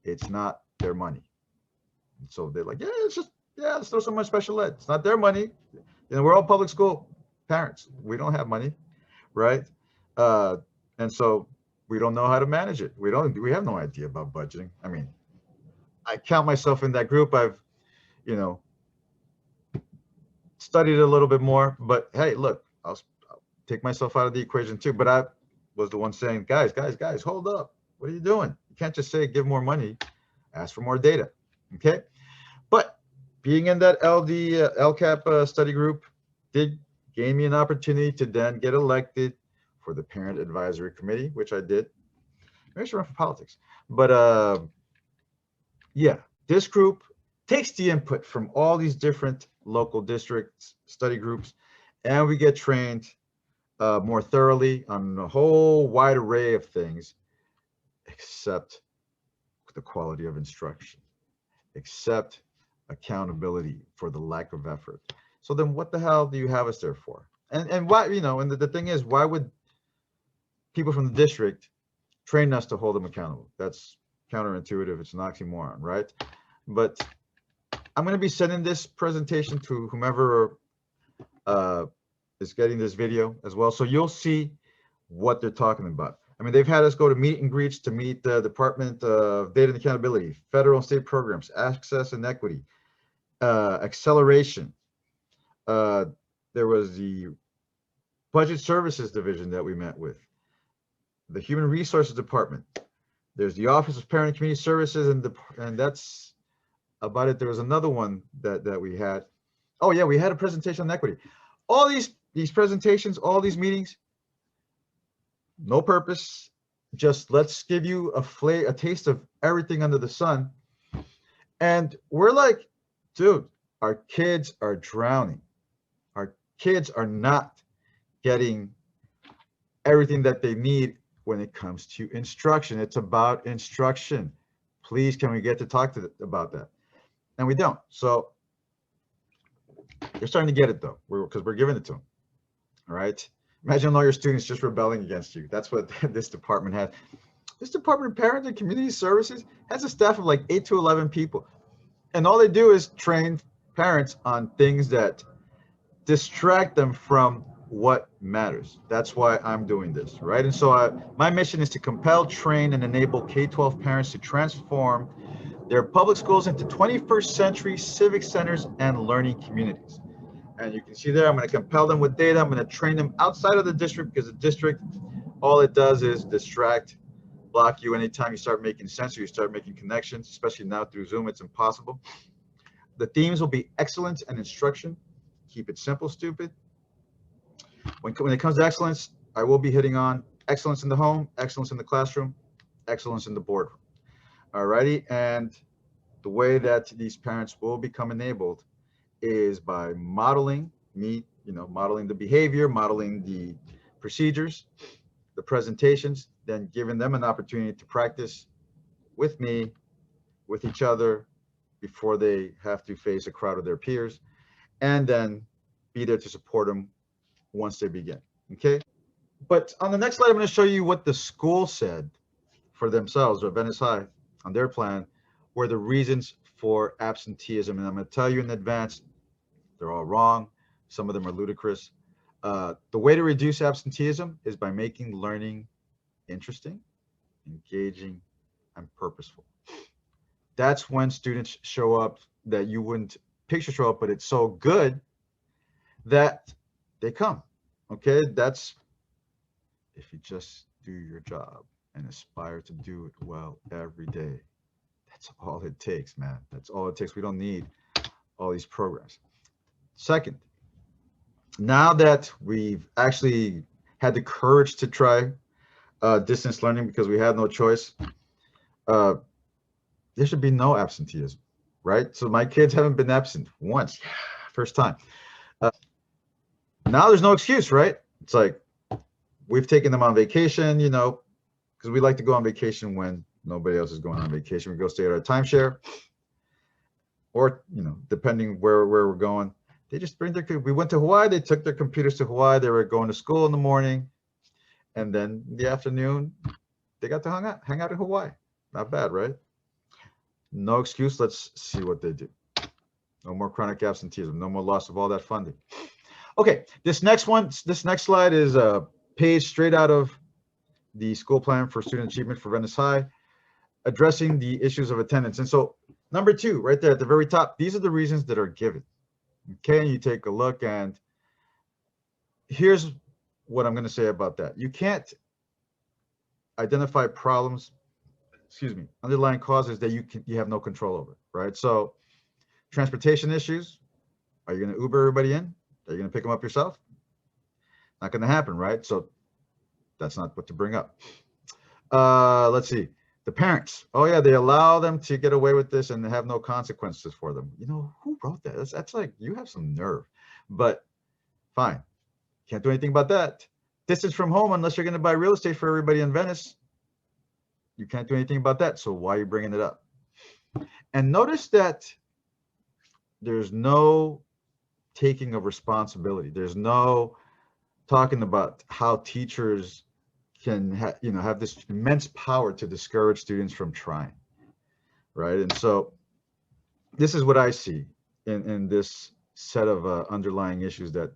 Speaker 1: it's not their money. And so they're like, let's throw some more special ed. It's not their money. We're all public school parents. We don't have money, right? And so we don't know how to manage it. We have no idea about budgeting. I mean, I count myself in that group. I've, studied a little bit more, but hey, look, I'll take myself out of the equation too. But I was the one saying, guys, hold up. What are you doing? You can't just say give more money, ask for more data. Okay. But being in that Lcap study group did gain me an opportunity to then get elected for the Parent Advisory Committee, which I did. Maybe I should run for politics. But yeah, this group takes the input from all these different local districts, study groups, and we get trained more thoroughly on a whole wide array of things, except the quality of instruction, except accountability for the lack of effort. So then what the hell do you have us there for? And why, and the thing is, why would people from the district train us to hold them accountable? That's counterintuitive. It's an oxymoron, right? But I'm going to be sending this presentation to whomever is getting this video as well. So you'll see what they're talking about. I mean, they've had us go to meet and greets to meet the Department of Data and Accountability, federal and state programs, access and equity, acceleration. There was the Budget Services Division that we met with, the Human Resources Department. There's the Office of Parent and Community Services, and that's about it. There was another one that we had. Oh yeah, we had a presentation on equity. All these presentations, all these meetings, no purpose. Just let's give you a taste of everything under the sun. And we're like, dude, our kids are drowning. Our kids are not getting everything that they need when it comes to instruction. It's about instruction. Please, can we get to talk about that? And we don't. So they're starting to get it though, because we're giving it to them. All right. Imagine all your students just rebelling against you. That's what this department has. This Department of Parent and Community Services has a staff of like 8 to 11 people. And all they do is train parents on things that distract them from what matters. That's why I'm doing this, right? And so my mission is to compel, train, and enable K-12 parents to transform their public schools into 21st century civic centers and learning communities. And you can see there, I'm going to compel them with data. I'm going to train them outside of the district, because the district, all it does is distract, block you. Anytime you start making sense or you start making connections, especially now through Zoom, it's impossible. The themes will be excellence and instruction. Keep it simple, stupid. When it comes to excellence, I will be hitting on excellence in the home, excellence in the classroom, excellence in the boardroom. All righty. And the way that these parents will become enabled is by modeling modeling the behavior, modeling the procedures, the presentations, then giving them an opportunity to practice with me, with each other, before they have to face a crowd of their peers, and then be there to support them once they begin. Okay. But on the next slide, I'm going to show you what the school said for themselves, or Venice High, on their plan, were the reasons for absenteeism. And I'm going to tell you in advance, they're all wrong. Some of them are ludicrous. The way to reduce absenteeism is by making learning interesting, engaging, and purposeful. That's when students show up that you wouldn't picture show up, but it's so good that they come. Okay, that's if you just do your job and aspire to do it well every day. That's all it takes, man. That's all it takes. We don't need all these programs. Second, now that we've actually had the courage to try distance learning because we had no choice, there should be no absenteeism, right? So my kids haven't been absent once, first time. Now there's no excuse, right? It's like we've taken them on vacation, because we like to go on vacation when nobody else is going on vacation. We go stay at our timeshare, or depending where we're going. They just bring we went to Hawaii, they took their computers to Hawaii, they were going to school in the morning, and then in the afternoon, they got to hang out in Hawaii. Not bad, right? No excuse, let's see what they do. No more chronic absenteeism, no more loss of all that funding. Okay, this next slide is a page straight out of the school plan for student achievement for Venice High, addressing the issues of attendance. And so number 2, right there at the very top, these are the reasons that are given. Okay, you take a look, and here's what I'm going to say about that. You can't identify problems, underlying causes that you have no control over, right? So transportation issues, are you going to Uber everybody in? Are you going to pick them up yourself? Not going to happen, right? So that's not what to bring up. Let's see. The parents. Oh yeah, they allow them to get away with this and have no consequences for them. Who wrote that? That's like, you have some nerve. But fine. Can't do anything about that. Distance from home, unless you're going to buy real estate for everybody in Venice. You can't do anything about that. So why are you bringing it up? And notice that there's no taking of responsibility. There's no talking about how teachers can have this immense power to discourage students from trying, right? And so this is what I see in this set of underlying issues that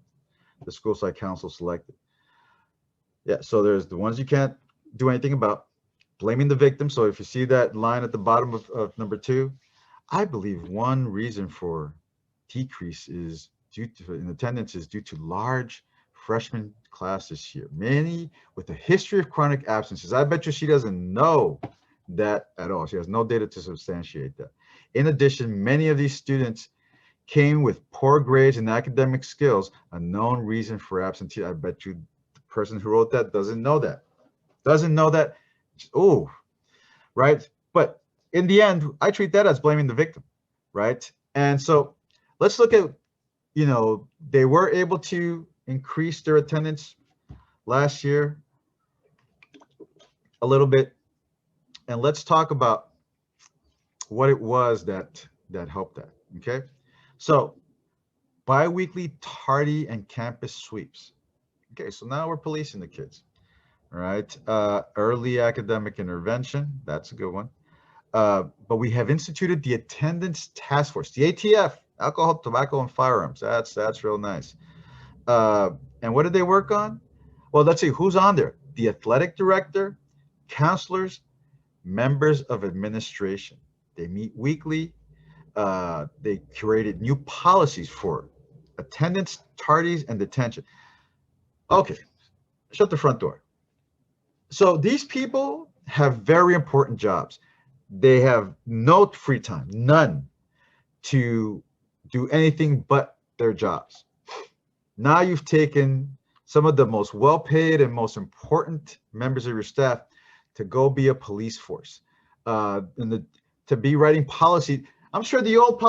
Speaker 1: the school site council selected. Yeah, so there's the ones you can't do anything about, blaming the victim. So if you see that line at the bottom of number 2, I believe one reason for decrease is due to in attendance is due to large freshman class this year. Many with a history of chronic absences. I bet you she doesn't know that at all. She has no data to substantiate that. In addition, many of these students came with poor grades and academic skills, a known reason for absenteeism. I bet you the person who wrote that doesn't know that. Doesn't know that. Oh, right. But in the end, I treat that as blaming the victim, right? And so let's look at, they were able to increase their attendance last year a little bit. And let's talk about what it was that helped that, okay? So biweekly tardy and campus sweeps. Okay, so now we're policing the kids, all right? Early academic intervention, that's a good one. But we have instituted the attendance task force, the ATF, alcohol, tobacco, and firearms. That's real nice. And what did they work on? Well, let's see who's on there. The athletic director, counselors, members of administration. They meet weekly. They created new policies for attendance, tardies, and detention. Okay, shut the front door. So these people have very important jobs. They have no free time, none, to do anything but their jobs. Now you've taken some of the most well-paid and most important members of your staff to go be a police force, to be writing policy. I'm sure the old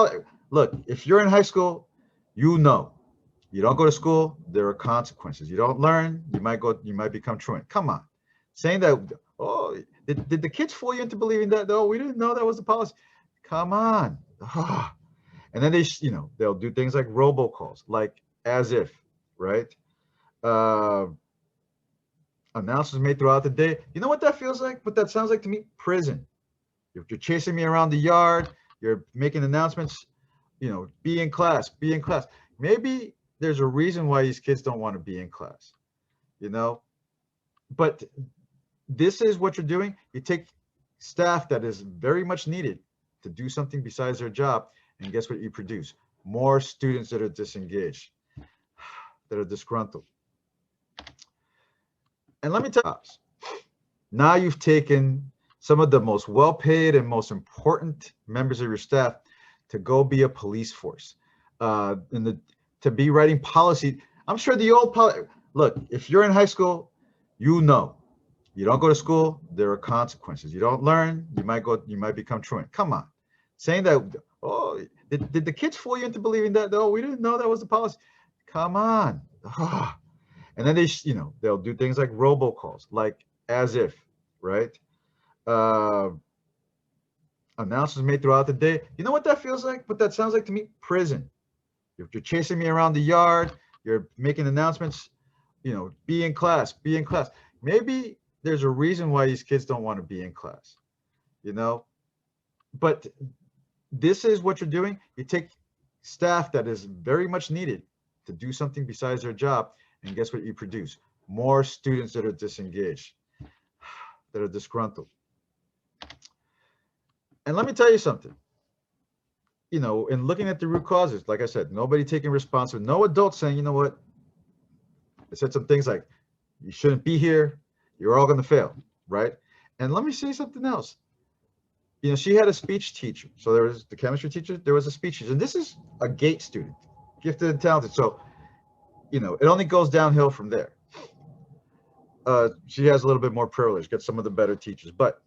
Speaker 1: look, if you're in high school, you don't go to school, there are consequences. You don't learn, you might become truant. Come on, saying that, oh, did the kids fool you into believing that? No, we didn't know that was the policy. Come on. And then they'll do things like robocalls, like as if, right? Announcements made throughout the day. You know what that feels like? What that sounds like to me? Prison. If you're chasing me around the yard, you're making announcements, be in class, be in class. Maybe there's a reason why these kids don't want to be in class, but this is what you're doing. You take staff that is very much needed to do something besides their job, and guess what you produce? More students that are disengaged, that are disgruntled. And let me tell you, now you've taken some of the most well-paid and most important members of your staff to go be a police force, to be writing policy. I'm sure the old look, if you're in high school, you don't go to school, there are consequences. You don't learn, you might become truant. Come on, saying that, oh, did the kids fool you into believing that? No, we didn't know that was the policy. Come on. And then they'll do things like robocalls, like as if, right? Announcements made throughout the day. You know what that feels like? What that sounds like to me? Prison. If you're chasing me around the yard, you're making announcements, be in class, be in class. Maybe there's a reason why these kids don't want to be in class, but this is what you're doing. You take staff that is very much needed to do something besides their job, and guess what you produce? More students that are disengaged, that are disgruntled. And let me tell you something, in looking at the root causes, like I said, nobody taking responsibility, no adult saying, you know what, I said some things like, you shouldn't be here, you're all going to fail, right? And let me say something else. She had a speech teacher. So there was the chemistry teacher, there was a speech teacher, and this is a GATE student, gifted and talented. So, it only goes downhill from there. She has a little bit more privilege, gets some of the better teachers, but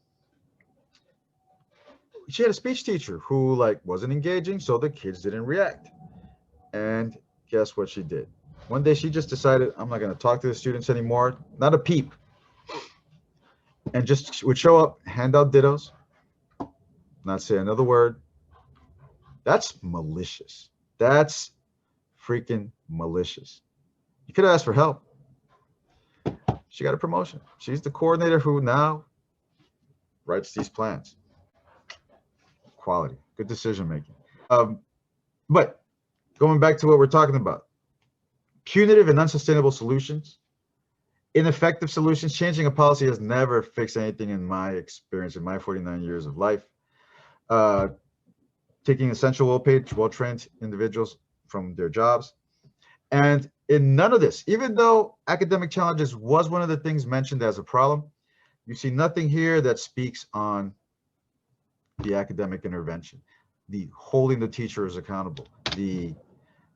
Speaker 1: she had a speech teacher who wasn't engaging, so the kids didn't react. And guess what she did? One day she just decided, I'm not going to talk to the students anymore, not a peep. And just would show up, hand out dittos, not say another word. That's malicious. That's freaking malicious. You could have asked for help. She got a promotion. She's the coordinator who now writes these plans. Quality, good decision making. But going back to what we're talking about, punitive and unsustainable solutions, ineffective solutions. Changing a policy has never fixed anything in my experience in my 49 years of life. Taking essential, well-paid, well-trained individuals from their jobs. And in none of this, even though academic challenges was one of the things mentioned as a problem, you see nothing here that speaks on the academic intervention, the holding the teachers accountable, the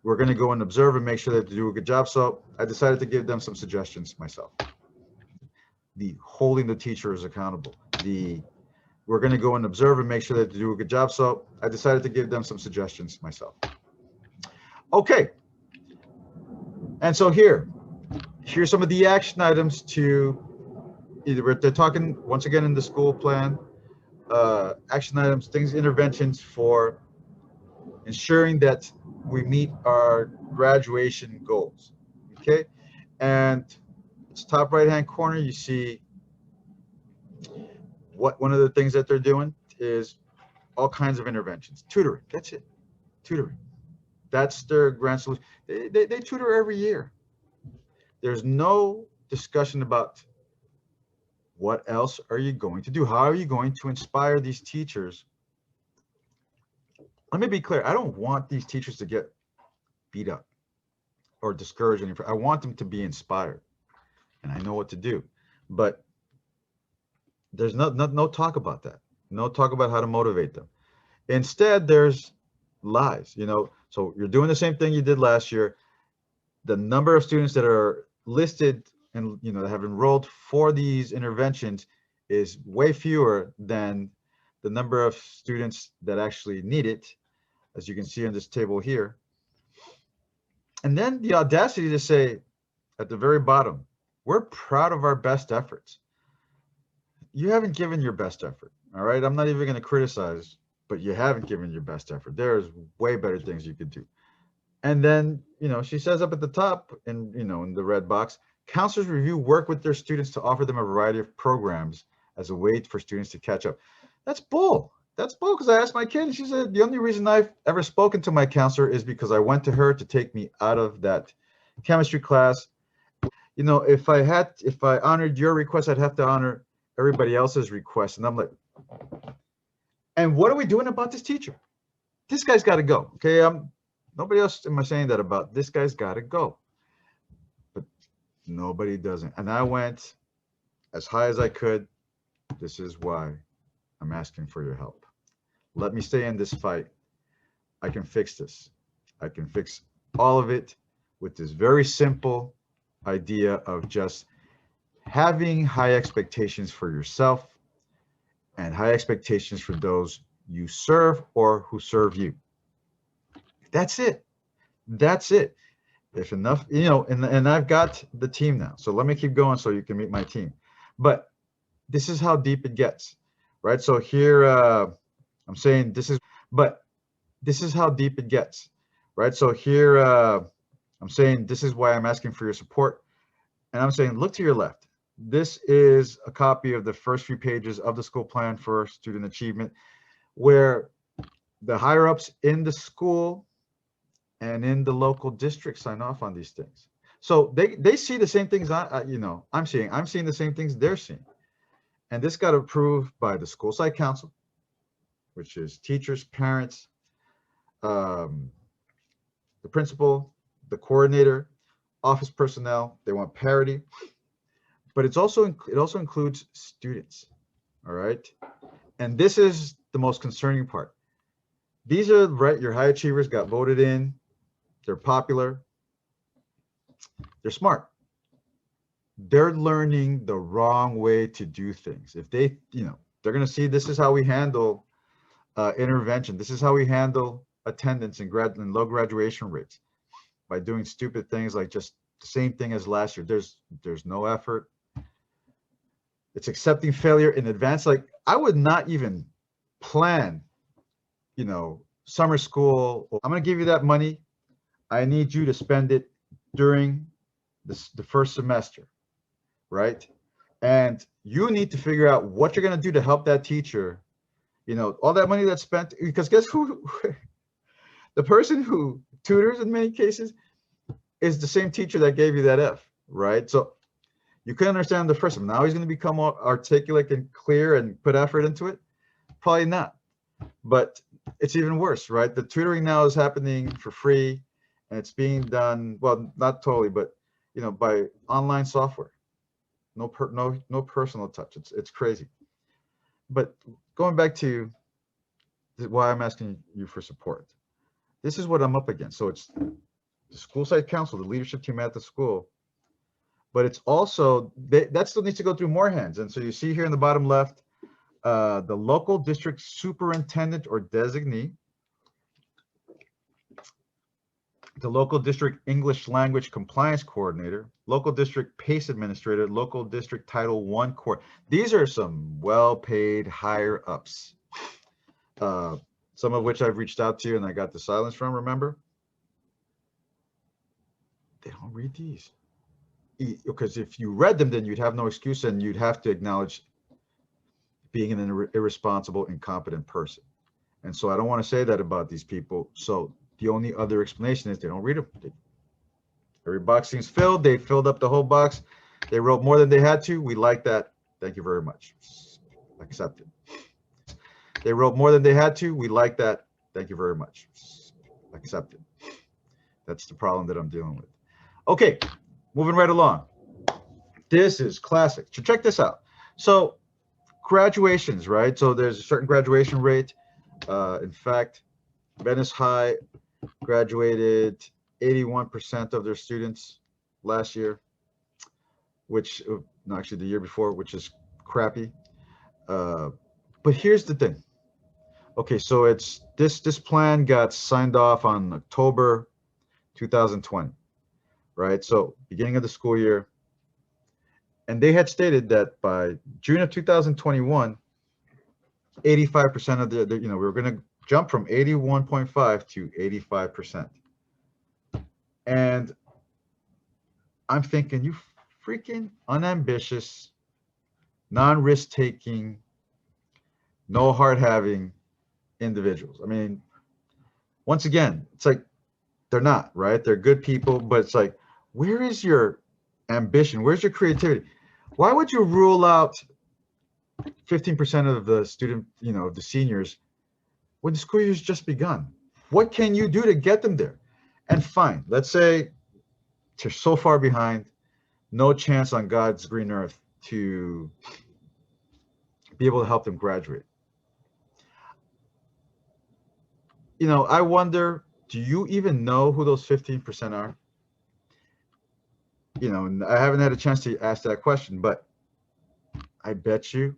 Speaker 1: we're going to go and observe and make sure that they do a good job. So I decided to give them some suggestions myself. The holding the teachers accountable, the we're going to go and observe and make sure that they do a good job. So I decided to give them some suggestions myself. Okay. And so here's some of the action items to either they're talking once again in the school plan, action items, things, interventions for ensuring that we meet our graduation goals. Okay. And it's top right hand corner, you see what one of the things that they're doing is all kinds of interventions. Tutoring, that's it. Tutoring. That's their grand solution. They tutor every year. There's no discussion about what else are you going to do? How are you going to inspire these teachers? Let me be clear. I don't want these teachers to get beat up or discouraged. I want them to be inspired, and I know what to do. But there's no talk about that. No talk about how to motivate them. Instead, there's lies. So you're doing the same thing you did last year. The number of students that are listed and that have enrolled for these interventions is way fewer than the number of students that actually need it, as you can see on this table here. And then the audacity to say at the very bottom, we're proud of our best efforts. You haven't given your best effort. All right. I'm not even going to criticize, but you haven't given your best effort. There's way better things you could do. And then, she says up at the top in the red box, counselors review work with their students to offer them a variety of programs as a way for students to catch up. That's bull. That's bull, because I asked my kid and she said, the only reason I've ever spoken to my counselor is because I went to her to take me out of that chemistry class. If I honored your request, I'd have to honor everybody else's request. And I'm like, and what are we doing about this teacher? This guy's got to go. Okay. Nobody else am I saying that about. This guy's got to go. But nobody doesn't. And I went as high as I could. This is why I'm asking for your help. Let me stay in this fight. I can fix this. I can fix all of it with this very simple idea of just having high expectations for yourself and high expectations for those you serve or who serve you. That's it. That's it. If enough, and I've got the team now. So let me keep going so you can meet my team. But this is how deep it gets, right? So here I'm saying this is how deep it gets, right? So here I'm saying this is why I'm asking for your support. And I'm saying, look to your left. This is a copy of the first few pages of the school plan for student achievement, where the higher ups in the school and in the local district sign off on these things. So they see the same things I'm seeing. I'm seeing the same things they're seeing. And this got approved by the school site council, which is teachers, parents, the principal, the coordinator, office personnel. They want parity, but it also includes students. All right. And this is the most concerning part. These are your high achievers got voted in. They're popular. They're smart. They're learning the wrong way to do things. If they, they're going to see this is how we handle intervention. This is how we handle attendance and low graduation rates, by doing stupid things like just the same thing as last year. There's no effort. It's accepting failure in advance. Like, I would not even plan, summer school. I'm going to give you that money. I need you to spend it during the first semester, right? And you need to figure out what you're going to do to help that teacher, all that money that's spent, because guess who? The person who tutors in many cases is the same teacher that gave you that F, right? So you couldn't understand the first one. Now he's going to become more articulate and clear and put effort into it? Probably not. But it's even worse, right? The tutoring now is happening for free, and it's being done, well, not totally, but by online software. No personal touch. It's crazy. But going back to why I'm asking you for support. This is what I'm up against. So it's the school site council, the leadership team at the school, but it's also, that still needs to go through more hands. And so you see here in the bottom left, the local district superintendent or designee, the local district English language compliance coordinator, local district PACE administrator, local district Title I coordinator. These are some well-paid higher ups, some of which I've reached out to and I got the silence from, remember? They don't read these. Because if you read them, then you'd have no excuse and you'd have to acknowledge being an irresponsible, incompetent person. And so I don't want to say that about these people. So the only other explanation is they don't read them. Every box seems filled. They filled up the whole box. They wrote more than they had to. We like that. Thank you very much. Accept it. They wrote more than they had to. We like that. Thank you very much. Accept it. That's the problem that I'm dealing with. Okay, moving right along. This is classic. So check this out. So graduations, right? So there's a certain graduation rate. In fact, Venice High graduated 81% of their students last year, which, no, actually the year before, which is crappy. But here's the thing. Okay, so it's this plan got signed off on October 2020, right? So beginning of the school year. And they had stated that by June of 2021, 85% of the we were going to jump from 81.5 to 85%. And I'm thinking, you freaking unambitious, non-risk taking, no heart having individuals. I mean, once again, it's like they're not, right? They're good people, but it's like, where is your ambition? Where's your creativity? Why would you rule out 15% of the student, the seniors, when the school year's just begun? What can you do to get them there? And fine, let's say they're so far behind, no chance on God's green earth to be able to help them graduate. I wonder, do you even know who those 15% are? And I haven't had a chance to ask that question, but I bet you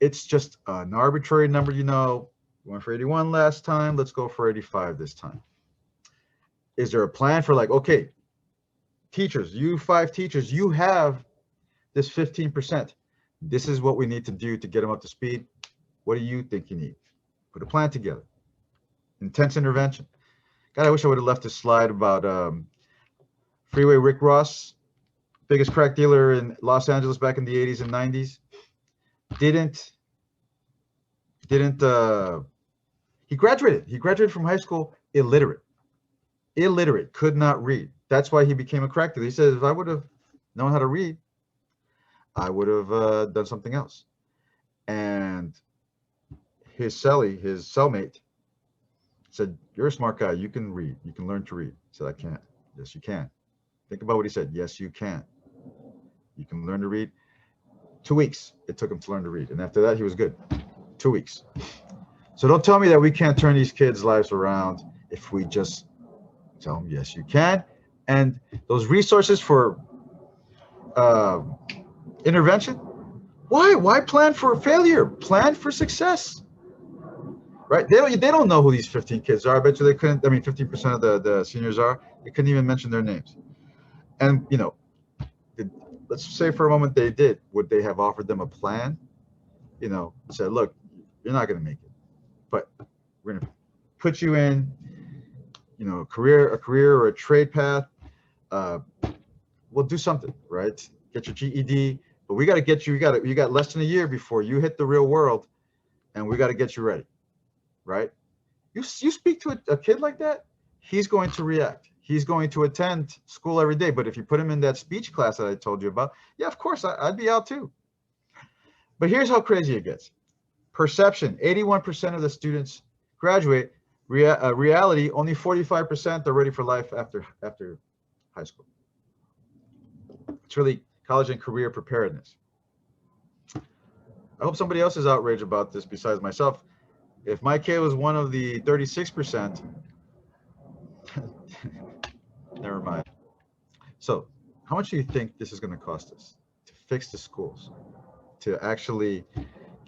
Speaker 1: it's just an arbitrary number. We went for 81 last time, let's go for 85 this time. Is there a plan for, like, okay, teachers, you 5 teachers, you have this 15%. This is what we need to do to get them up to speed. What do you think you need? Put a plan together. Intense intervention. God, I wish I would have left this slide about Freeway Rick Ross, biggest crack dealer in Los Angeles back in the 80s and 90s. He graduated from high school illiterate, could not read. That's why he became a crack dealer. He said, if I would have known how to read, I would have done something else. And his cellmate said, you're a smart guy. You can read. You can learn to read. He said, I can't. Yes, you can. Think about what he said. Yes, you can. You can learn to read. 2 weeks it took him to learn to read. And after that, he was good. 2 weeks. So don't tell me that we can't turn these kids' lives around if we just tell them, yes, you can. And those resources for intervention, why plan for failure? Plan for success. Right? They don't know who these 15 kids are. I bet you they couldn't. I mean, 15% of the seniors are. They couldn't even mention their names. And let's say for a moment they did. Would they have offered them a plan? Said, look, you're not going to make it, but we're going to put you in, a career or a trade path. We'll do something, right? Get your GED, but we got to get you. You got less than a year before you hit the real world, and we got to get you ready. Right? You speak to a kid like that, he's going to react. he's going to attend school every day. But if you put him in that speech class that I told you about, yeah, of course, I'd be out too. But here's how crazy it gets. Perception, 81% of the students graduate. Reality, only 45% are ready for life after high school. It's really college and career preparedness. I hope somebody else is outraged about this besides myself. If my kid was one of the 36%, never mind. So how much do you think this is going to cost us to fix the schools, to actually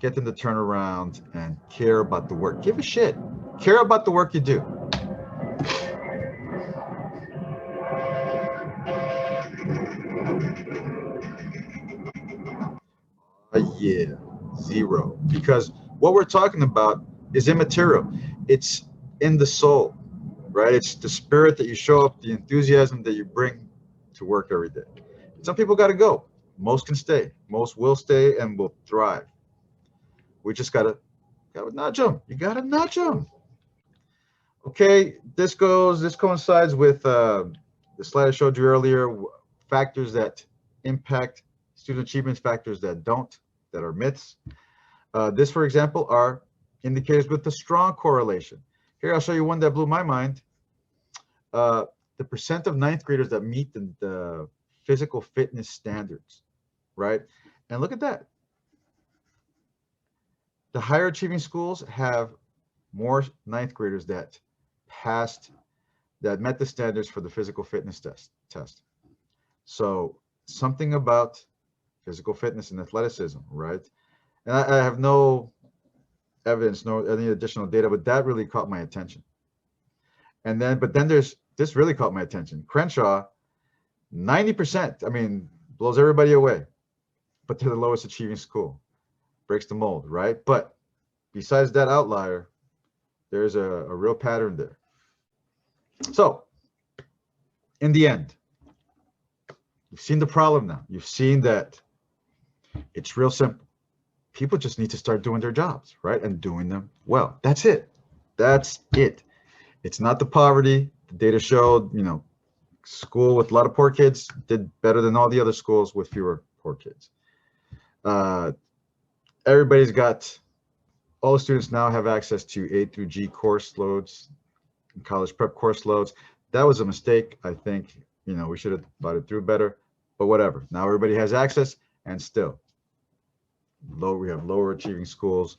Speaker 1: get them to turn around and care about the work? Give a shit. Care about the work you do. Yeah, zero. Because what we're talking about is immaterial. It's in the soul, right? It's the spirit that you show up, the enthusiasm that you bring to work every day. Some people got to go. Most can stay. Most will stay and will thrive. We just gotta nudge them. You gotta nudge them. Okay, this coincides with the slide I showed you earlier. Factors that impact student achievements, factors that don't, that are myths. This, for example, are indicators with a strong correlation. Here, I'll show you one that blew my mind. The percent of ninth graders that meet the physical fitness standards, right? And look at that. The higher achieving schools have more ninth graders that met the standards for the physical fitness test. So something about physical fitness and athleticism, right? And I have no evidence, no any additional data, but that really caught my attention. And then, but then this really caught my attention. Crenshaw, 90%, I mean, blows everybody away, but they're the lowest achieving school. Breaks the mold, right? But besides that outlier, there's a real pattern there. So in the end, you've seen the problem now. You've seen that it's real simple. People just need to start doing their jobs, right? And doing them well. That's it. That's it. It's not the poverty. The data showed, school with a lot of poor kids did better than all the other schools with fewer poor kids. Everybody's got, all the students now have access to A through G course loads, college prep course loads. That was a mistake. I think, we should have thought it through better, but whatever. Now everybody has access, and still we have lower achieving schools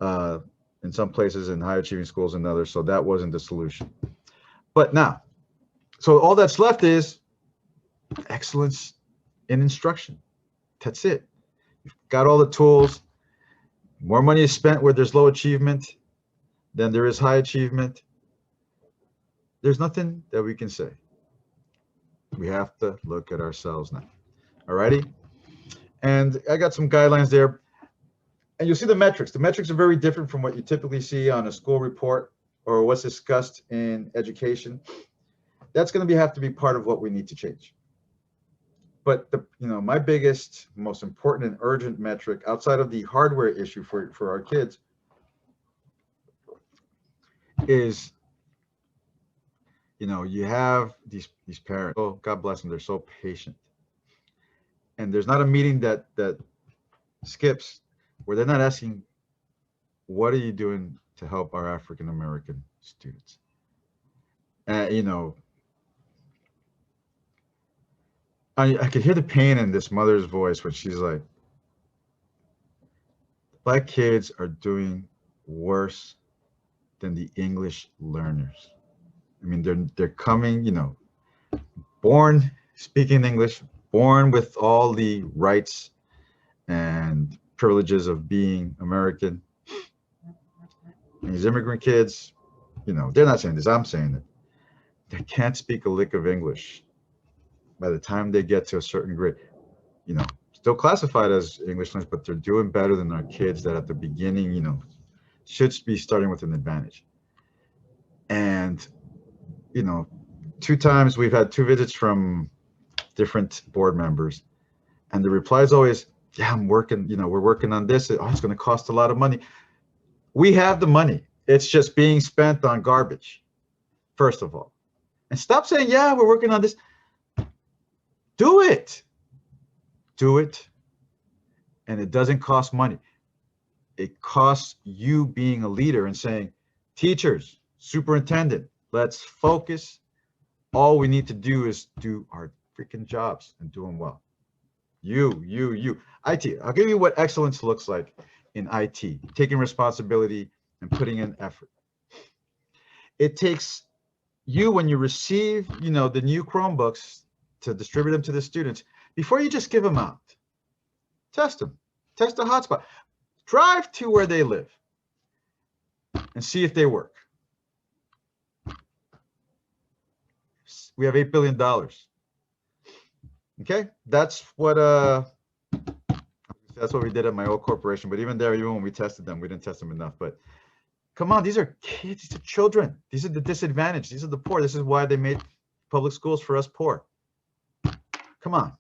Speaker 1: in some places and higher achieving schools in others. So that wasn't the solution. But now, so all that's left is excellence in instruction. That's it. You've got all the tools. More money is spent where there's low achievement than there is high achievement. There's nothing that we can say. We have to look at ourselves now. All righty. And I got some guidelines there. And you'll see the metrics. The metrics are very different from what you typically see on a school report or what's discussed in education. That's going to have to be part of what we need to change. But my biggest, most important and urgent metric outside of the hardware issue for our kids is, you have these parents. Oh, God bless them. They're so patient. And there's not a meeting that skips where they're not asking, what are you doing to help our African American students? I could hear the pain in this mother's voice when she's like, Black kids are doing worse than the English learners. I mean, they're coming, born speaking English, born with all the rights and privileges of being American. And these immigrant kids, they're not saying this, I'm saying it. They can't speak a lick of English by the time they get to a certain grade. Still classified as English learners, but they're doing better than our kids that at the beginning, should be starting with an advantage. And, 2 times we've had 2 visits from different board members, and the reply is always, yeah, I'm working, we're working on this. Oh, it's going to cost a lot of money. We have the money. It's just being spent on garbage, first of all. And stop saying, yeah, we're working on this. Do it. Do it. And it doesn't cost money. It costs you being a leader and saying, teachers, superintendent, let's focus. All we need to do is do our freaking jobs and do them well. You. IT. I'll give you what excellence looks like in IT, taking responsibility and putting in effort. It takes you, when you receive, the new Chromebooks, to distribute them to the students, before you just give them out, test them, test the hotspot, drive to where they live and see if they work. We have $8 billion. Okay, that's what we did at my old corporation. But even there, even when we tested them, we didn't test them enough. But come on, these are kids, these are children, these are the disadvantaged, these are the poor. This is why they made public schools for us poor. Come on.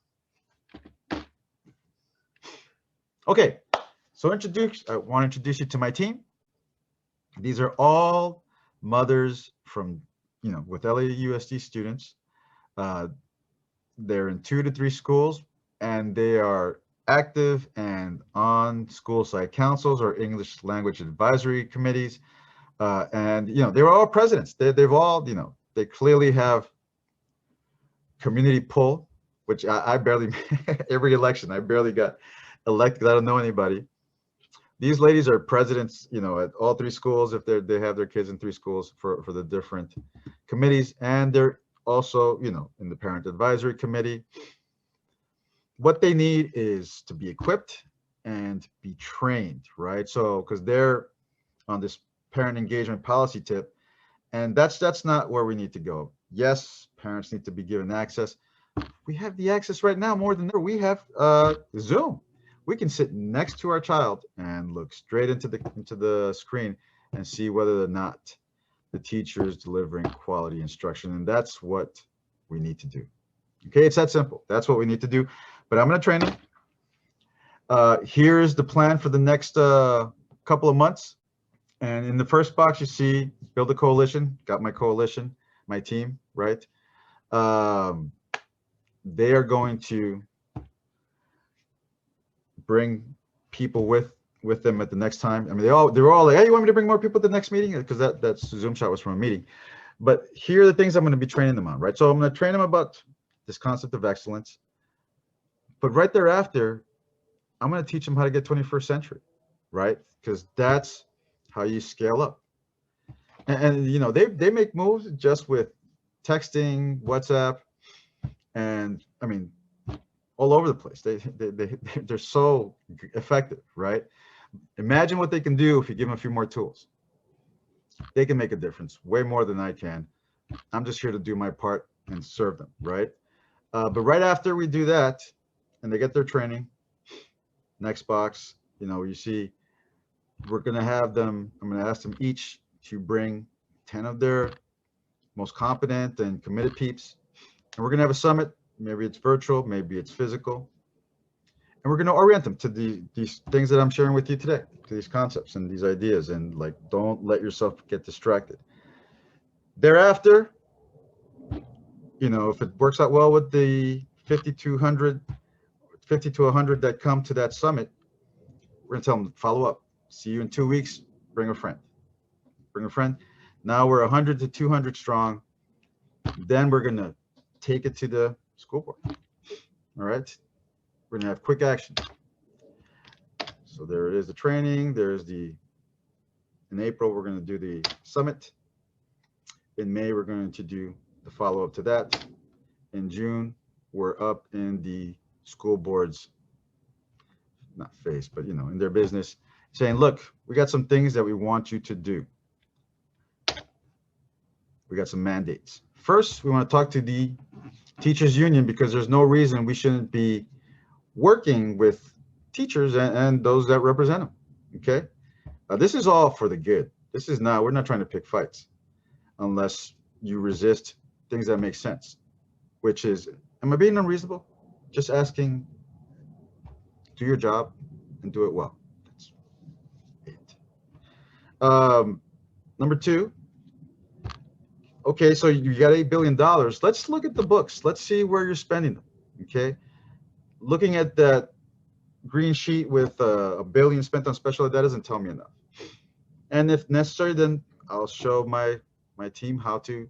Speaker 1: Okay, so I want to introduce you to my team. These are all mothers from, with LAUSD students. They're in 2 to 3 schools, and they are active and on school site councils or English language advisory committees. And, they're all presidents. They've all, they clearly have community pull, which I barely, every election, I barely got elected. I don't know anybody. These ladies are presidents, at all 3 schools, if they have their kids in 3 schools for the different committees. And they're also, in the parent advisory committee. What they need is to be equipped and be trained, right? So, because they're on this parent engagement policy tip, and that's not where we need to go. Yes, parents need to be given access. We have the access right now more than ever. We have Zoom. We can sit next to our child and look straight into the screen and see whether or not the teacher is delivering quality instruction. And that's what we need to do. Okay, it's that simple. That's what we need to do. But I'm going to train them. Here's the plan for the next couple of months. And in the first box, you see build a coalition. Got my coalition, my team, right? They are going to bring people with them at the next time. I mean, they were all like, hey, you want me to bring more people at the next meeting? Because that's Zoom shot was from a meeting. But here are the things I'm going to be training them on, right? So I'm going to train them about this concept of excellence. But right thereafter, I'm going to teach them how to get 21st century, right? Because that's how you scale up. And they make moves just with texting, WhatsApp, and I mean, all over the place. They're so effective, right? Imagine what they can do if you give them a few more tools. They can make a difference, way more than I can. I'm just here to do my part and serve them, right? But right after we do that, and they get their training, next box, you see, we're going to have them, I'm going to ask them each to bring 10 of their most competent and committed peeps. And we're going to have a summit. Maybe it's virtual, maybe it's physical. And we're going to orient them to these things that I'm sharing with you today, to these concepts and these ideas. And like, don't let yourself get distracted. Thereafter, if it works out well with the 50 to 100 that come to that summit, we're going to tell them, follow up. See you in 2 weeks. Bring a friend. Bring a friend. Now we're 100 to 200 strong. Then we're going to take it to the school board. All right. We're going to have quick action. So there it is, the training. There's in April, we're going to do the summit. In May, we're going to do the follow-up to that. In June, we're up in the school board's, not face, but in their business, saying, look, we got some things that we want you to do. We got some mandates. First, we want to talk to the teachers union, because there's no reason we shouldn't be working with teachers and those that represent them. Okay. This is all for the good. We're not trying to pick fights unless you resist things that make sense, which is, am I being unreasonable? Just asking, do your job and do it well. That's it. Number 2, okay, so you got $8 billion. Let's look at the books. Let's see where you're spending them. Okay. Looking at that green sheet with $1 billion spent on special ed, that doesn't tell me enough. And if necessary, then I'll show my team how to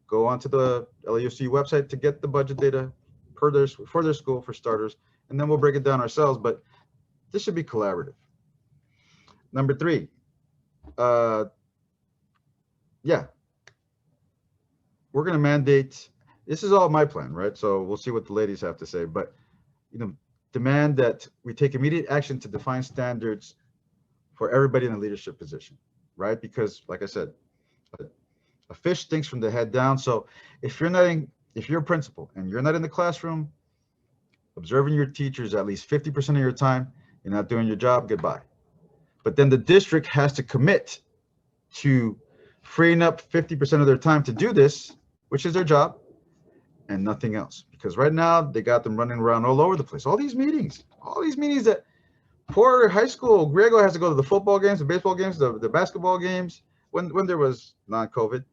Speaker 1: go onto the LAUSD website to get the budget data for their school for starters, and then we'll break it down ourselves. But this should be collaborative. Number 3, yeah, we're going to mandate. This is all my plan, right? So we'll see what the ladies have to say, but demand that we take immediate action to define standards for everybody in a leadership position, right? Because, like I said, a fish stinks from the head down. So if you're a principal and you're not in the classroom observing your teachers at least 50% of your time, you're not doing your job. Goodbye. But then the district has to commit to freeing up 50% of their time to do this, which is their job, and nothing else. Because right now they got them running around all over the place. All these meetings that poor high school Griego has to go to the football games, the baseball games, the basketball games. When there was non-COVID,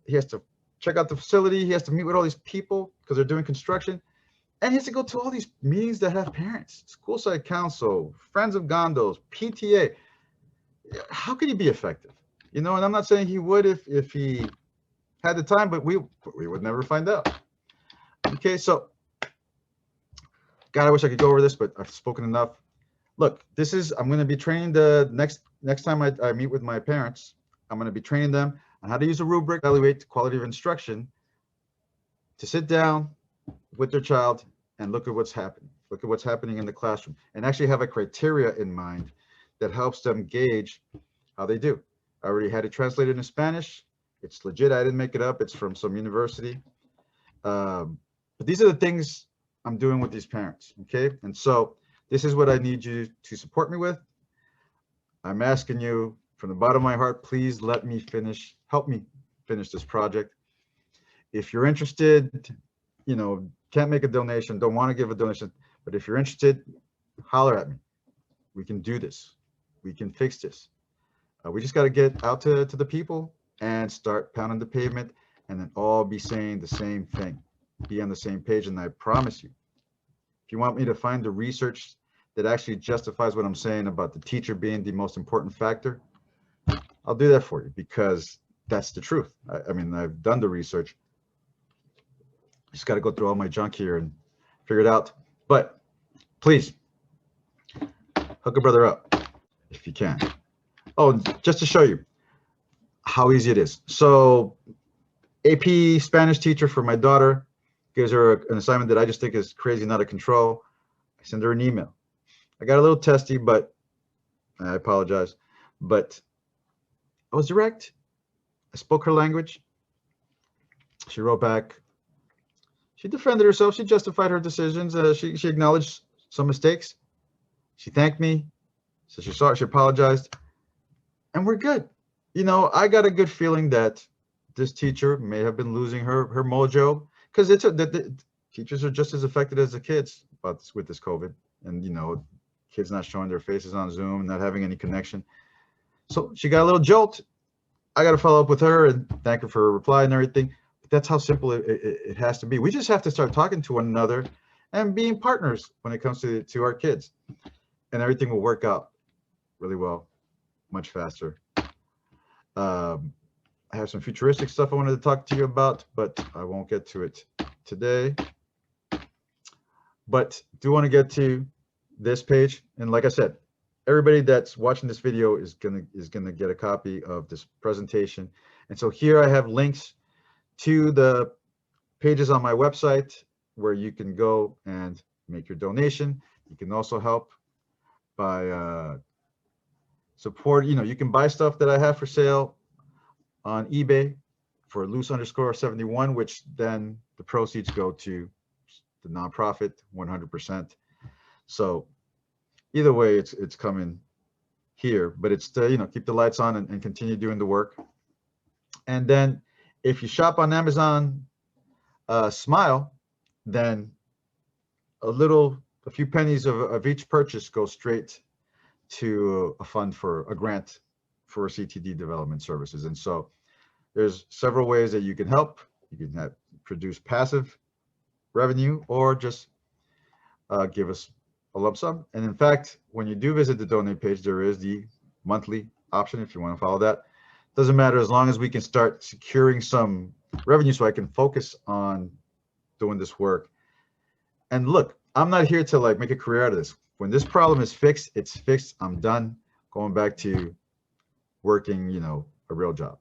Speaker 1: he has to check out the facility. He has to meet with all these people because they're doing construction. And he has to go to all these meetings that have parents, school site council, friends of gondos, PTA. How could he be effective? And I'm not saying he would if he had the time, but we would never find out. Okay, so God, I wish I could go over this, but I've spoken enough. Look, I'm going to be training the next time I meet with my parents. I'm going to be training them on how to use a rubric, evaluate the quality of instruction, to sit down with their child and look at what's happening. Look at what's happening in the classroom and actually have a criteria in mind that helps them gauge how they do. I already had it translated in Spanish. It's legit. I didn't make it up. It's from some university. But these are the things I'm doing with these parents. Okay. And so this is what I need you to support me with. I'm asking you from the bottom of my heart, please help me finish this project. If you're interested, can't make a donation, don't want to give a donation, but if you're interested, holler at me. We can do this. We can fix this. We just got to get out to the people and start pounding the pavement, and then all be saying the same thing, be on the same page. And I promise you, if you want me to find the research that actually justifies what I'm saying about the teacher being the most important factor, I'll do that for you, because that's the truth. I mean, I've done the research. Just got to go through all my junk here and figure it out. But please, hook a brother up if you can. Oh, just to show you how easy it is. So AP Spanish teacher for my daughter gives her an assignment that I just think is crazy and out of control. I send her an email. I got a little testy, but I apologize. But I was direct. I spoke her language. She wrote back. She defended herself. She justified her decisions. She acknowledged some mistakes. She thanked me. So she sorry. She apologized. And we're good. I got a good feeling that this teacher may have been losing her mojo, because the teachers are just as affected as the kids with this COVID, and kids not showing their faces on Zoom, not having any connection. So she got a little jolt. I got to follow up with her and thank her for her reply and everything. But that's how simple it has to be. We just have to start talking to one another and being partners when it comes to our kids, and everything will work out really well, much faster. I have some futuristic stuff I wanted to talk to you about, but I won't get to it today. But do want to get to this page. And like I said, everybody that's watching this video is gonna get a copy of this presentation. And so here I have links to the pages on my website where you can go and make your donation. You can also help by support. You can buy stuff that I have for sale on eBay for loose_71, which then the proceeds go to the nonprofit 100%. So either way, it's coming here, but it's to keep the lights on and continue doing the work. And then if you shop on Amazon Smile, then a few pennies of each purchase go straight to a fund for a grant for CTD Development Services. And so There's several ways that you can help. You can produce passive revenue or just give us a lump sum. And in fact, when you do visit the donate page, there is the monthly option if you want to follow that. Doesn't matter as long as we can start securing some revenue so I can focus on doing this work. And look, I'm not here to like make a career out of this. When this problem is fixed, it's fixed. I'm done going back to working, you know, a real job.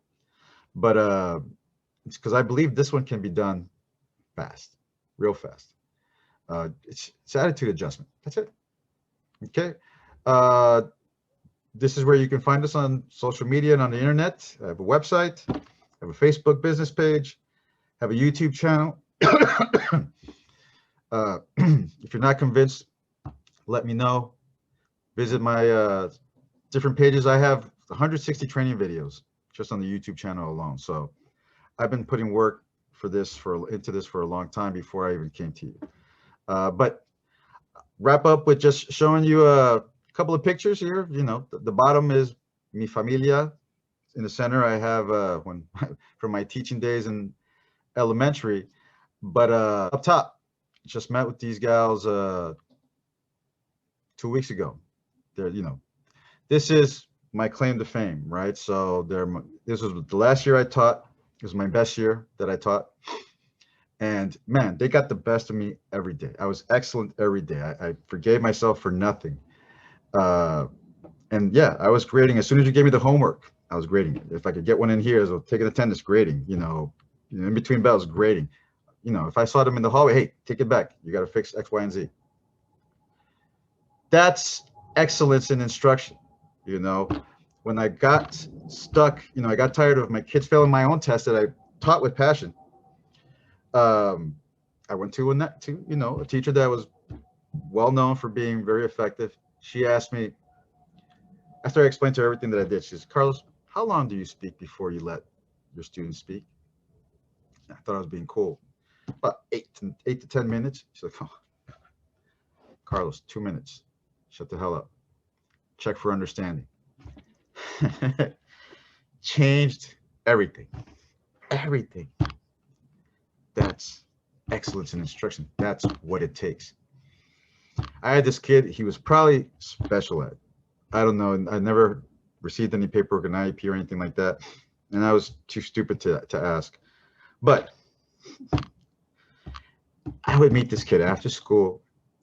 Speaker 1: But it's because I believe this one can be done fast, real fast. It's attitude adjustment. That's it. Okay. This is where you can find us on social media and on the internet. I have a website, I have a Facebook business page, have a YouTube channel. If you're not convinced, let me know. Visit my different pages. I have 160 training videos just on the YouTube channel alone. So I've been putting work into this for a long time before I even came to you. But wrap up with just showing you a couple of pictures here. You know, the bottom is mi familia. In the center, I have from my teaching days in elementary. But up top, just met with these gals 2 weeks ago. They're, you know, this is my claim to fame, right? So this was the last year I taught. It was my best year that I taught. And man, they got the best of me every day. I was excellent every day. I forgave myself for nothing. And yeah, I was grading. As soon as you gave me the homework, I was grading it. If I could get one in here, so take an attendance, grading, you know, in between bells, grading. You know, if I saw them in the hallway, hey, take it back. You got to fix X, Y, and Z. That's excellence in instruction. You know, when I got stuck, you know, I got tired of my kids failing my own test that I taught with passion. I went to you know, a teacher that was well known for being very effective. She asked me, after I explained to her everything that I did, she says, Carlos, how long do you speak before you let your students speak? I thought I was being cool. About 8 to 10 minutes. She's like, oh, Carlos, 2 minutes. Shut the hell up. Check for understanding. Changed everything. Everything. That's excellence in instruction. That's what it takes. I had this kid, he was probably special ed. I don't know. I never received any paperwork, an IEP or anything like that. And I was too stupid to ask. But I would meet this kid after school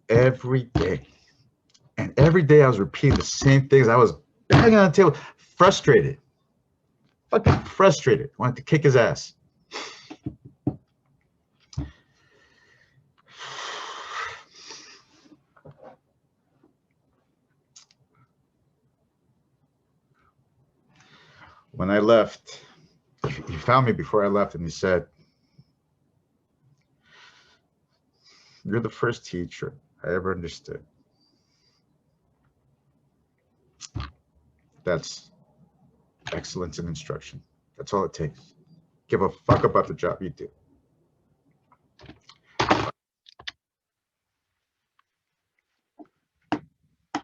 Speaker 1: every day. And every day I was repeating the same things. I was banging on the table, frustrated. Fucking frustrated. Wanted to kick his ass. When I left, he found me before I left and he said, you're the first teacher I ever understood. That's excellence in instruction. That's all it takes. Give a fuck about the job you do.